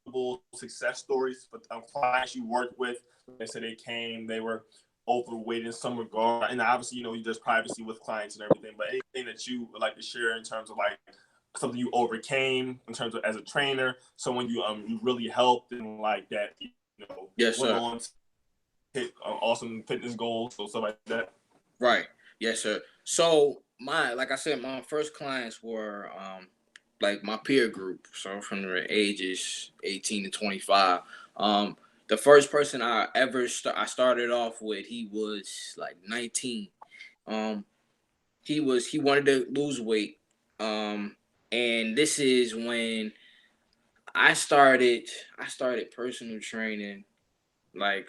success stories for clients you work with. They said they came, they were overweight in some regard, and obviously there's privacy with clients and everything. But anything that you would like to share in terms of like something you overcame in terms of as a trainer, someone you really helped and like that Yes, went sir. on to hit awesome fitness goals, so stuff like that. Right. Yes, sir. So like I said, my first clients were like my peer group. So from the ages 18 to 25. The first person I ever I started off with, he was like 19. He wanted to lose weight. And this is when I started personal training, like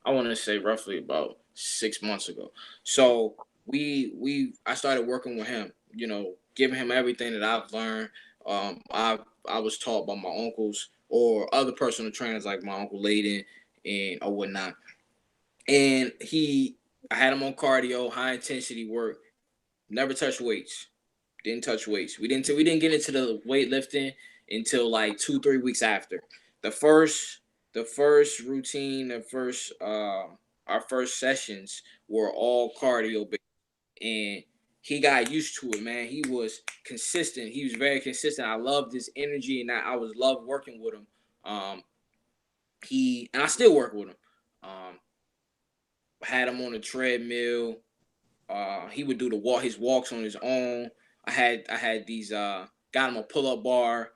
I want to say roughly about 6 months ago. So I started working with him, giving him everything that I've learned. I was taught by my uncles or other personal trainers like my uncle Layden and or whatnot. And I had him on cardio, high intensity work, never touched weights. Didn't touch weights. We didn't get into the weightlifting until like 2-3 weeks after. The first routine, our first sessions were all cardio based, and he got used to it, man. He was consistent. He was very consistent. I loved his energy, and I was loved working with him. And I still work with him. Had him on a treadmill. He would do his walks on his own. I had these got him a pull-up bar.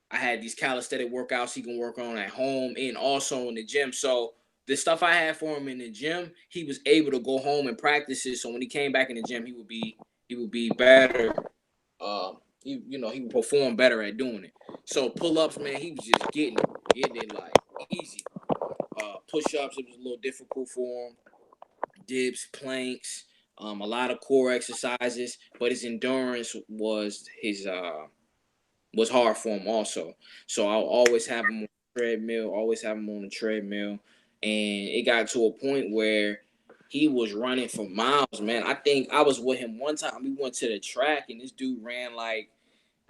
I had these calisthenic workouts he can work on at home and also in the gym. So the stuff I had for him in the gym, he was able to go home and practice it. So when he came back in the gym, he would be better. He would perform better at doing it. So pull-ups, man, he was just getting it like easy. Push-ups, it was a little difficult for him. Dips, planks, a lot of core exercises, but his endurance was hard for him also. So I'll always have him on the treadmill, and it got to a point where he was running for miles, man. I think I was with him one time. We went to the track, and this dude ran like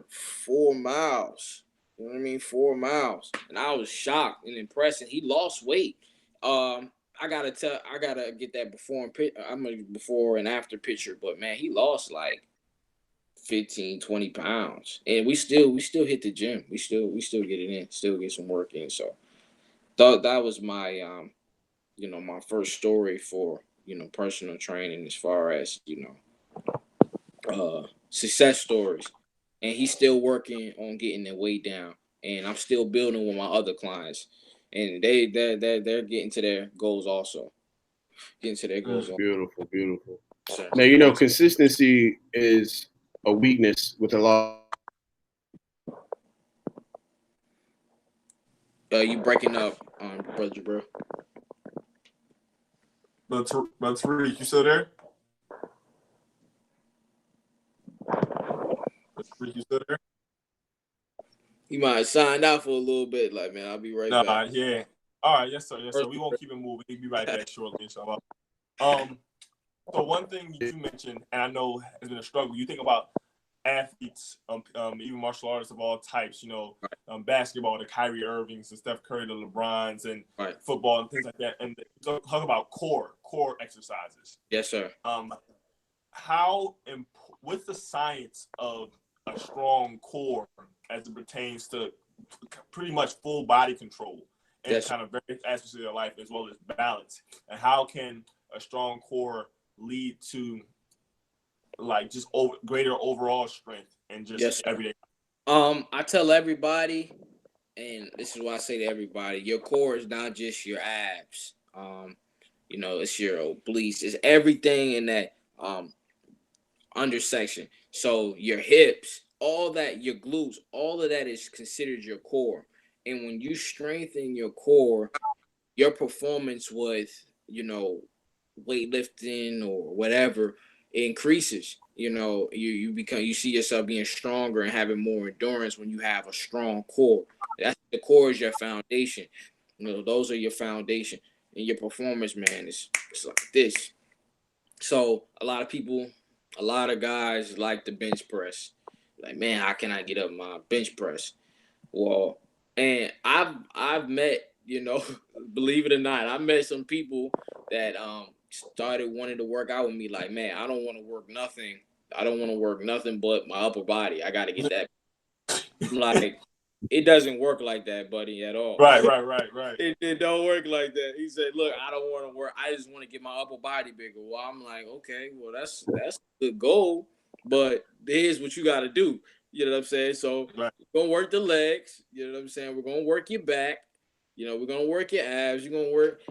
4 miles. You know what I mean? 4 miles, and I was shocked and impressed. And he lost weight. I gotta get that before and after picture. But man, he lost like 15, 20 pounds, and we still hit the gym. We still get it in, still get some work in. So that was my my first story for personal training, as far as success stories. And he's still working on getting their weight down, and I'm still building with my other clients, and they're getting to their goals also. Getting to their goals. Beautiful, beautiful. So, Now, consistency is a weakness with a lot. You breaking up, brother, bro. But Tariq, you still there? Tariq, you still there? He might have signed out for a little bit. Like, man, I'll be right back. Yeah. All right, yes, sir. We won't keep it moving. He'll be right back shortly, inshallah. So one thing you mentioned, and I know has been a struggle, you think about athletes, even martial artists of all types, basketball, the Kyrie Irvings, the Steph Curry, the LeBrons, and football and things like that. And talk about core exercises. Yes, sir. What's the science of a strong core as it pertains to pretty much full body control and kind of various aspects of their life, as well as balance? And how can a strong core lead to like just greater overall strength and just everyday? I tell everybody, and this is why I say to everybody, your core is not just your abs. It's your obliques, it's everything in that undersection. So your hips, all that, your glutes, all of that is considered your core. And when you strengthen your core, your performance with weightlifting or whatever increases. You see yourself being stronger and having more endurance when you have a strong core. That's the core is your foundation. Those are your foundation, and your performance, man, it's like this. So a lot of guys like the bench press. Like, man, how can I get up my bench press? Well, and I've met, believe it or not, I met some people that started wanting to work out with me. Like, man, I don't want to work nothing. I don't want to work nothing but my upper body. I got to get that. I'm like, it doesn't work like that, buddy, at all. Right. It don't work like that. He said, look, I don't want to work. I just want to get my upper body bigger. Well, I'm like, okay, well, that's a good goal, but here's what you got to do. You know what I'm saying? So we're going to work the legs. You know what I'm saying? We're going to work your back. We're going to work your abs. You're going to work,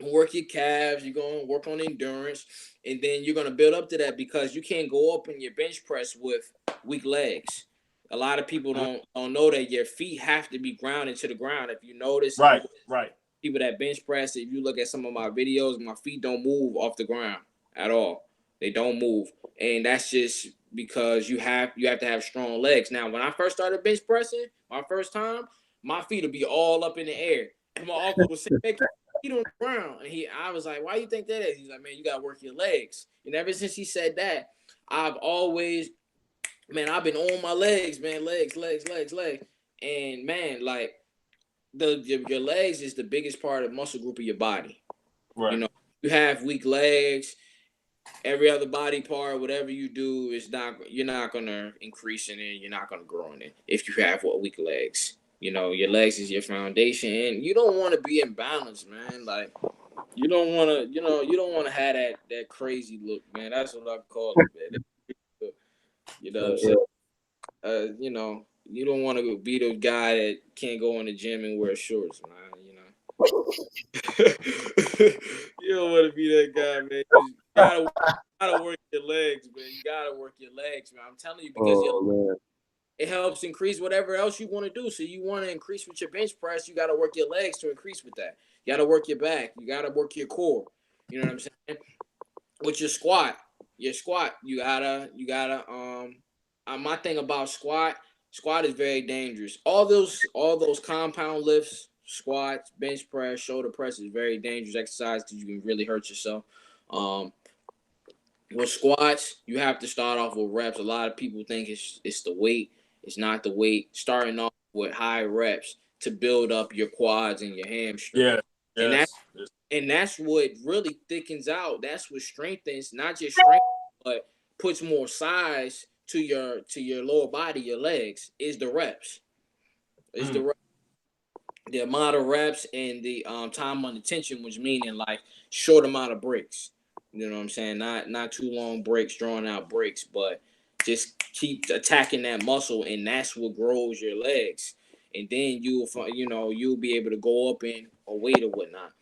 work your calves. You're going to work on endurance. And then you're going to build up to that, because you can't go up in your bench press with weak legs. A lot of people don't know that your feet have to be grounded to the ground. If you notice, people that bench press, if you look at some of my videos, my feet don't move off the ground at all. They don't move. And that's just because you have to have strong legs. Now, when I first started bench pressing, my first time, my feet would be all up in the air. And my uncle would say, "Hey, feet on the ground." And I was like, "Why you think that is?" He's like, "Man, you gotta work your legs." And ever since he said that, I've been on my legs, man, legs. And man, like your legs is the biggest part of muscle group of your body. Right. You have weak legs, every other body part, whatever you do you're not gonna increase in it, you're not gonna grow in it if you have weak legs. Your legs is your foundation, and you don't want to be imbalanced, man. Like, you don't want to have that crazy look, man. That's what I call it, man. You know what I'm saying? You don't want to be the guy that can't go in the gym and wear shorts, man. You don't want to be that guy, man. You gotta work your legs, man. You gotta work your legs, man. I'm telling you, because it helps increase whatever else you want to do. So you want to increase with your bench press, you gotta work your legs to increase with that. You gotta work your back. You gotta work your core. You know what I'm saying? with your squat, you gotta my thing about squat is very dangerous. All those compound lifts, squats, bench press, shoulder press is very dangerous exercise because you can really hurt yourself. Um, with squats, you have to start off with reps. A lot of people think it's the weight. It's not the weight. Starting off with high reps to build up your quads and your hamstrings. Yeah. And Yes. that's what really thickens out. That's what strengthens, not just strength, but puts more size to your lower body, your legs, is the reps. Is the amount of reps and the time under tension, which meaning like short amount of breaks. You know what I'm saying? Not too long breaks, drawn out breaks, but just keep attacking that muscle, and that's what grows your legs. And then you'll be able to go up in a weight or whatnot.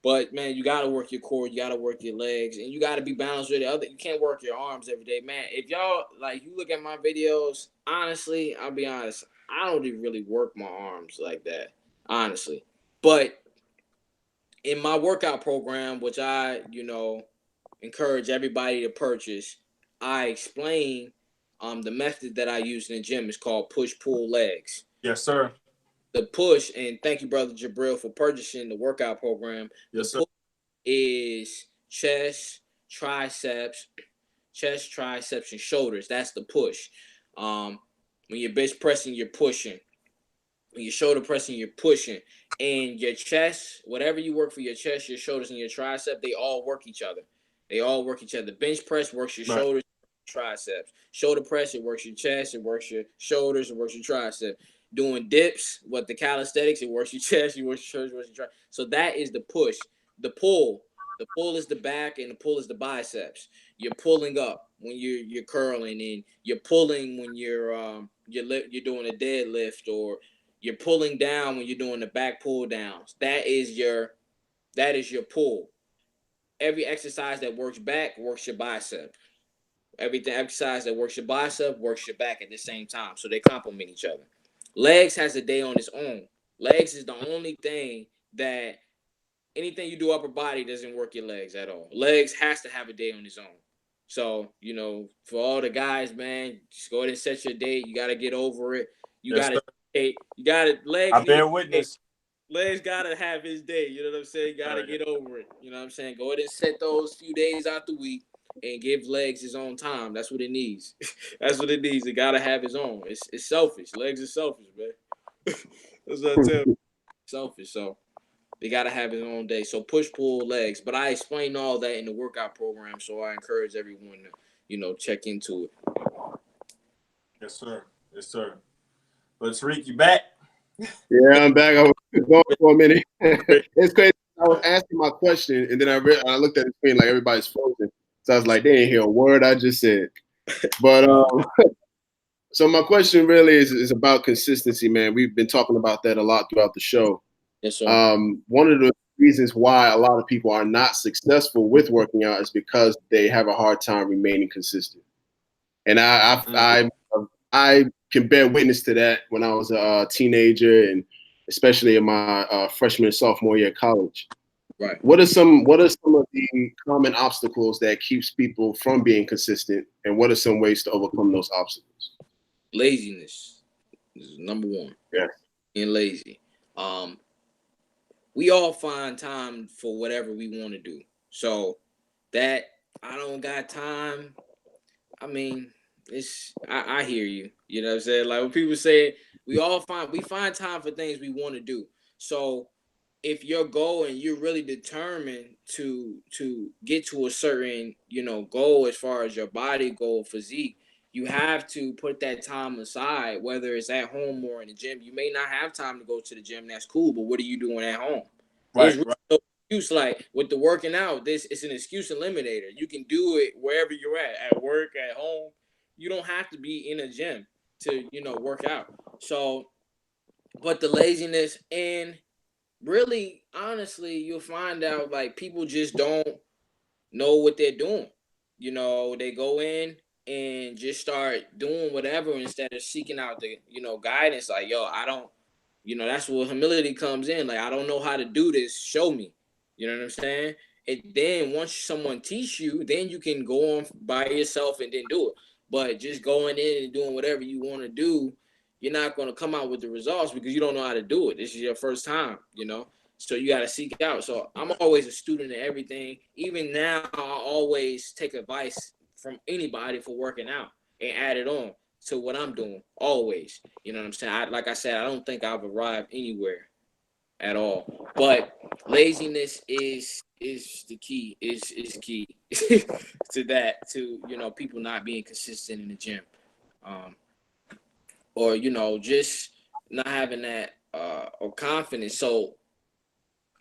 But man, you gotta work your core, you gotta work your legs, and you gotta be balanced with the other. You can't work your arms every day, man. If y'all like, you look at my videos, honestly, I'll be honest, I don't even really work my arms like that, honestly. But in my workout program, which I encourage everybody to purchase, I explain the method that I use in the gym is called push pull legs. Yes, sir. The push, and thank you, brother Jabril, for purchasing the workout program. Yes, the sir. Is chest, triceps, and shoulders. That's the push. When you're bench pressing, you're pushing. When you're shoulder pressing, you're pushing. And your chest, whatever you work for your chest, your shoulders, and your tricep, they all work each other. Bench press works your shoulders, triceps. Shoulder press, it works your chest, it works your shoulders, it works your tricep. Doing dips, what the calisthenics, it works your chest, it works your shoulders, it works your tricep. So that is the push. The pull is the back, and the pull is the biceps. You're pulling up when you're curling, and you're pulling when you're doing a deadlift, or you're pulling down when you're doing the back pull downs. That is your pull. Every exercise that works back works your bicep. Everything exercise that works your bicep works your back at the same time. So they complement each other. Legs has a day on its own. Legs is the only thing that anything you do upper body doesn't work your legs at all. Legs has to have a day on its own. So, for all the guys, man, just go ahead and set your date. You got to get over it. Legs. I bear witness. Legs gotta have his day. You know what I'm saying? Gotta get over it. You know what I'm saying? Go ahead and set those few days out the week and give legs his own time. That's what it needs. That's what it needs. It gotta have his own. It's selfish. Legs are selfish, man. That's what I tell you. Selfish. So they gotta have his own day. So push, pull, legs. But I explain all that in the workout program. So I encourage everyone to check into it. Yes, sir. Yes, sir. But Tariq, you back? Yeah, I'm back. I was gone for a minute. It's crazy. I was asking my question, and then I looked at the screen like everybody's frozen. So I was like, they didn't hear a word I just said. But so my question really is about consistency, man. We've been talking about that a lot throughout the show. Yes, sir. One of the reasons why a lot of people are not successful with working out is because they have a hard time remaining consistent. And I can bear witness to that when I was a teenager, and especially in my freshman and sophomore year of college. Right. What are some of the common obstacles that keeps people from being consistent, and what are some ways to overcome those obstacles? Laziness is number one. Yeah. Being lazy. We all find time for whatever we want to do. So that I don't got time. I mean, I hear you. You know what I'm saying? Like when people say we find time for things we want to do. So if your goal and you're really determined to get to a certain, goal as far as your body goal, physique, you have to put that time aside, whether it's at home or in the gym. You may not have time to go to the gym. That's cool. But what are you doing at home? There's really no excuse. Like with the working out, it's an excuse eliminator. You can do it wherever you're at work, at home. You don't have to be in a gym to, work out. So, but the laziness, and really, honestly, you'll find out like people just don't know what they're doing. They go in and just start doing whatever instead of seeking out the, guidance. Like, yo, I don't, that's where humility comes in. Like, I don't know how to do this. Show me. You know what I'm saying? And then once someone teach you, then you can go on by yourself and then do it. But just going in and doing whatever you want to do, you're not going to come out with the results because you don't know how to do it. This is your first time, you know. So you got to seek out. So I'm always a student of everything. Even now, I always take advice from anybody for working out and add it on to what I'm doing. Always, you know what I'm saying? Like I said, I don't think I've arrived anywhere at all. But laziness is the key. Is key to that. To people not being consistent in the gym, or just not having that or confidence. So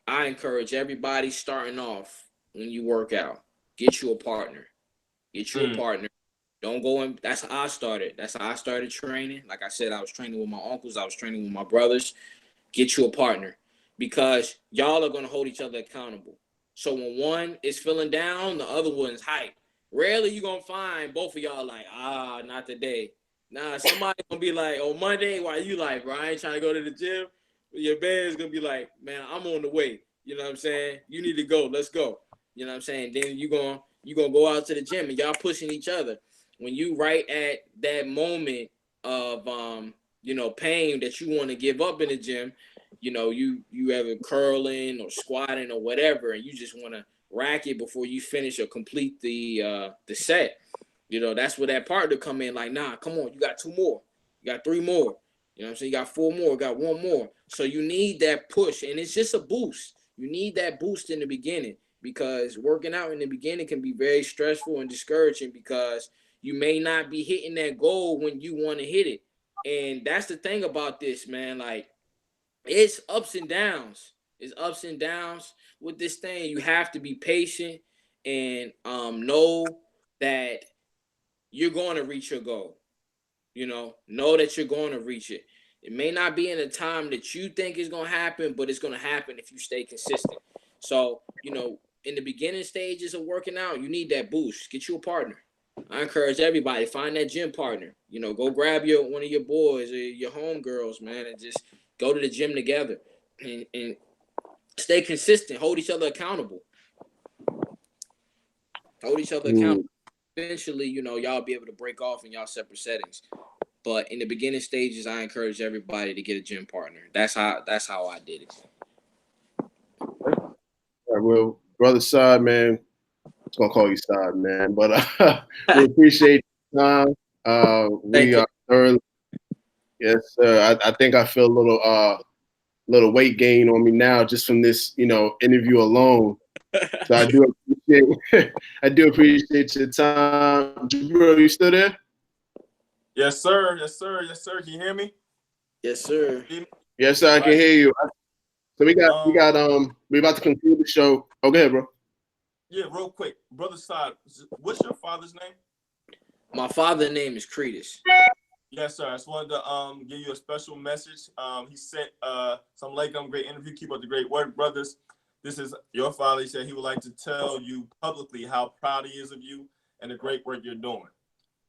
I encourage everybody starting off when you work out, get you a partner. Get you a partner. Don't go in. That's how I started. That's how I started training. Like I said, I was training with my uncles. I was training with my brothers. Get you a partner because y'all are going to hold each other accountable. So when one is feeling down, the other one's hype. Rarely you going to find both of y'all like, not today. Nah, somebody going to be like, on Monday, why you like, bro, I ain't trying to go to the gym. Your band's going to be like, man, I'm on the way. You know what I'm saying? You need to go. Let's go. You know what I'm saying? Then you going to go out to the gym and y'all pushing each other. When you right at that moment of, pain that you want to give up in the gym, you ever curling or squatting or whatever, and you just want to rack it before you finish or complete the set. That's where that partner come in. Like, nah, come on, you got 2 more, you got 3 more. You know what I'm saying? You got 4 more, got 1 more. So you need that push, and it's just a boost. You need that boost in the beginning because working out in the beginning can be very stressful and discouraging because you may not be hitting that goal when you want to hit it. And that's the thing about this, man. Like, it's ups and downs. It's ups and downs with this thing. You have to be patient and know that you're going to reach your goal. Know that you're going to reach it. It may not be in the time that you think is going to happen, but it's going to happen if you stay consistent. So, in the beginning stages of working out, you need that boost. Get you a partner. I encourage everybody, find that gym partner. Go grab one of your boys or your homegirls, man, and just go to the gym together and stay consistent. Hold each other accountable. Eventually, y'all be able to break off in y'all separate settings. But in the beginning stages, I encourage everybody to get a gym partner. That's how I did it. All right, well, brother Saad, man, I'm gonna call you Saad, man, but we appreciate your time. We are early. Yes, sir. I think I feel a little weight gain on me now just from this, interview alone. So I do appreciate your time. Bro, you still there? Yes, sir. Yes, sir. Yes, sir. Can you hear me? Yes, sir. Yes, sir. I can hear you. So we about to conclude the show. Oh, go ahead, bro. Yeah, real quick, brother Saad. What's your father's name? My father's name is Cretus. Yes, sir. I just wanted to give you a special message. He sent some great interview. Keep up the great work, brothers. This is your father. He said he would like to tell you publicly how proud he is of you and the great work you're doing.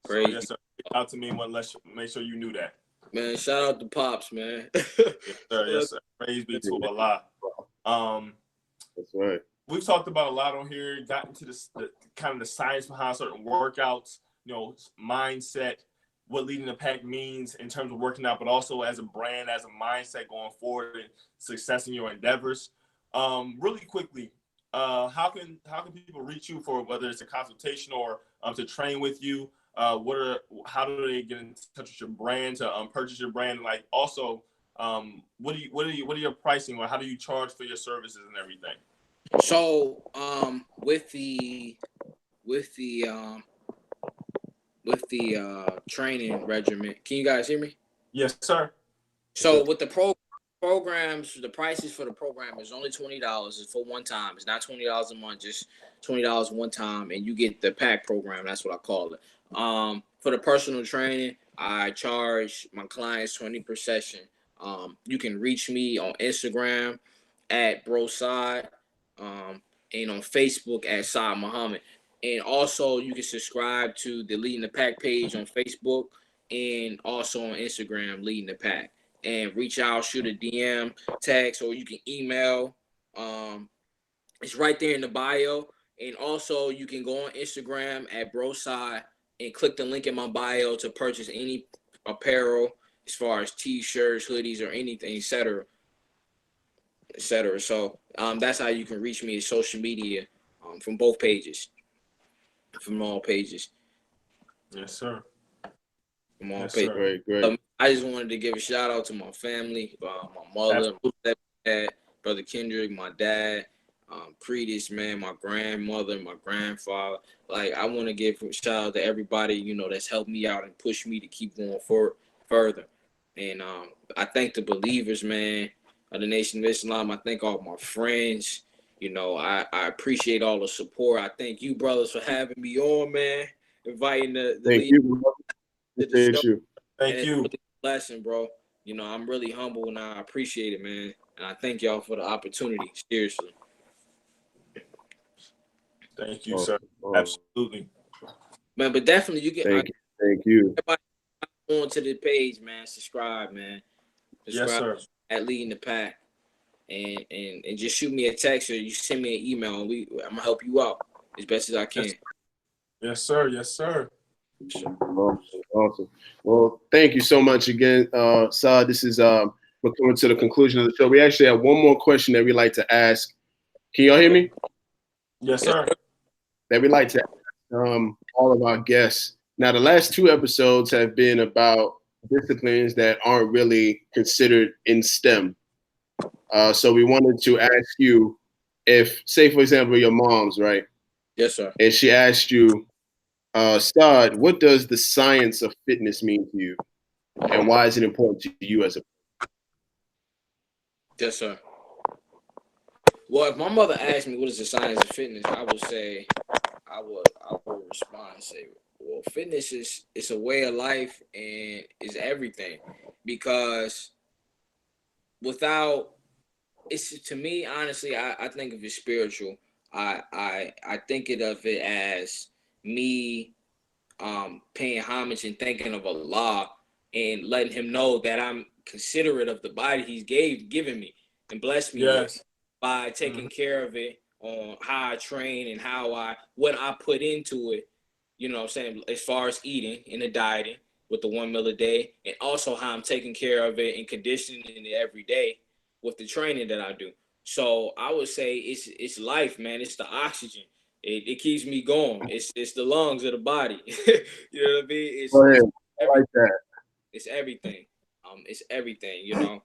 Great. So, yes, sir. Out to me and make sure you knew that. Man, shout out to Pops, man. Yes, sir. Yes, sir. Praise be to Allah. That's right. We've talked about a lot on here. Got into the kind of the science behind certain workouts. Mindset. What Leading the Pakk means in terms of working out, but also as a brand, as a mindset going forward and success in your endeavors. Really quickly, how can people reach you for whether it's a consultation or to train with you? How do they get in touch with your brand to purchase your brand? Like also, what are your pricing or how do you charge for your services and everything? So with the training regimen, can you guys hear me? Yes, sir. So with the programs, the prices for the program is only $20. It's for one time. It's not $20 a month, just $20 one time, and you get the Pakk program. That's what I call it. For the personal training, I charge my clients $20 per session. You can reach me on Instagram at broside, and on Facebook at Saad Muhammad. And also, you can subscribe to the Leading the Pakk page on Facebook and also on Instagram, Leading the Pakk. And reach out, shoot a DM, text, or you can email. It's right there in the bio. And also, you can go on Instagram at Broside and click the link in my bio to purchase any apparel as far as t-shirts, hoodies, or anything, etc., etc. So that's how you can reach me at social media from both pages, from all pages. Yes, sir. From all Yes, pages. sir. Great, great. I just wanted to give a shout out to my family, my mother, my dad, brother Kendrick, my dad, Creedus, man, my grandmother, my grandfather. Like, I want to give a shout out to everybody, you know, that's helped me out and pushed me to keep going further. And I thank the believers, man, of the Nation of Islam. I thank all my friends. You know, I appreciate all the support. I thank you, brothers, for having me on, man. Inviting the Thank leaders you. to the show. Appreciate you. Thank you. Really a blessing, bro. You know, I'm really humble and I appreciate it, man. And I thank y'all for the opportunity. Seriously. Thank you, sir. Awesome. Absolutely. Man, but definitely you get Thank you. Thank you. everybody on to the page, man. Subscribe, man. Subscribe Yes, sir. at Leading The Pakk. And just shoot me a text or you send me an email and I'm gonna help you out as best as I can. Yes, sir. Yes, sir. Awesome. Well, thank you so much again, Saad. This is we're coming to the conclusion of the show. We actually have one more question that we like to ask. Can y'all hear me? Yes, sir. That we like to ask all of our guests. Now, the last 2 episodes have been about disciplines that aren't really considered in STEM. So we wanted to ask you if, say, for example, your mom's, right? Yes, sir. And she asked you, Saad, what does the science of fitness mean to you? And why is it important to you as a Yes, sir. Well, if my mother asked me what is the science of fitness, I would say I would respond and say, well, fitness is it's a way of life and is everything. Because without it's to me, honestly, I think of it spiritual. I think of it as me paying homage and thanking of Allah and letting him know that I'm considerate of the body he's given me and blessed me with by taking care of it on how I train and what I put into it, you know what I'm saying, as far as eating and the dieting with the 1 meal a day, and also how I'm taking care of it and conditioning it every day with the training that I do. So I would say it's life, man. It's the oxygen. It keeps me going. It's the lungs of the body. You know what I mean? Go ahead. I like that. It's everything. It's everything, you know.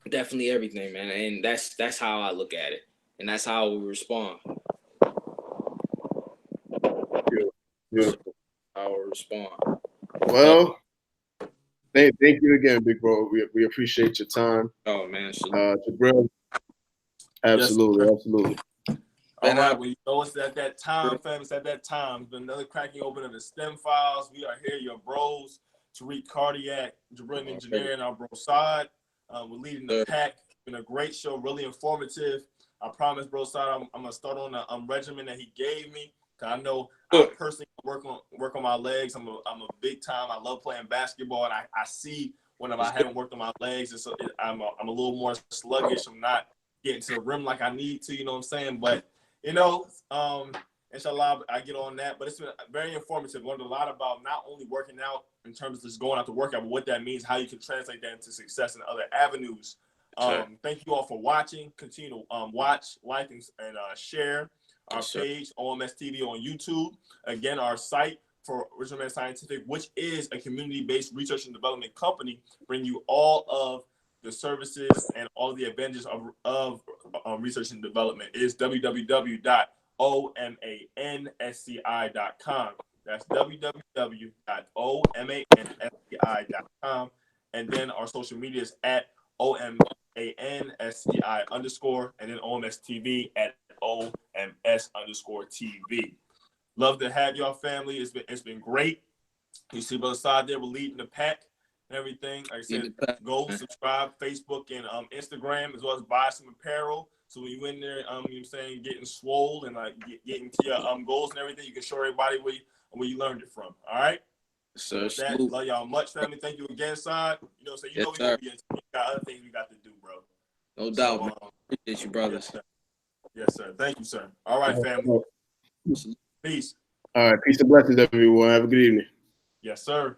Definitely everything, man. And that's how I look at it. And that's how I will respond. Beautiful. I will respond. Well, thank you again, big bro. We appreciate your time. Oh man, Jabril. Absolutely, Yes, absolutely. All right, well, you know it's at that time, fam. It's at that time. It's been another cracking open of the STEM files. We are here, your bros, Tariq Cardiac, Jabril Engineer, and our bro Saad. We're leading the pack. It's been a great show, really informative. I promise, bro Saad, I'm gonna start on a regimen that he gave me. Cause I know I personally work on my legs. I'm a big time. I love playing basketball, and I see whenever I haven't worked on my legs, I'm a little more sluggish. I'm not getting to the rim like I need to. You know what I'm saying? But you know, inshallah, I get on that. But it's been very informative. Learned a lot about not only working out in terms of just going out to work out, but what that means, how you can translate that into success in other avenues. Thank you all for watching. Continue to watch, like, and share our page, OMS TV on YouTube. Again, our site for Original Man Scientific, which is a community-based research and development company, bring you all of the services and all the advantages of research and development. Is www.omansci.com. That's www.omansci.com. And then our social media is at OMANSCI_, and then OMS TV at OMS_TV. Love to have y'all, family. It's been great. You see Brother Saad there, we're leading the pack and everything. Like I said, go subscribe, Facebook and Instagram, as well as buy some apparel. So when you in there, you know what I'm saying, getting swole and like getting to your goals and everything, you can show everybody where you learned it from. All right. So with that, love y'all much, family. Thank you again, Saad. You know, so we got other things we got to do, bro. No doubt, man. Appreciate you, brothers. Yes, sir. Thank you, sir. All right, family. Peace. All right. Peace and blessings, everyone. Have a good evening. Yes, sir.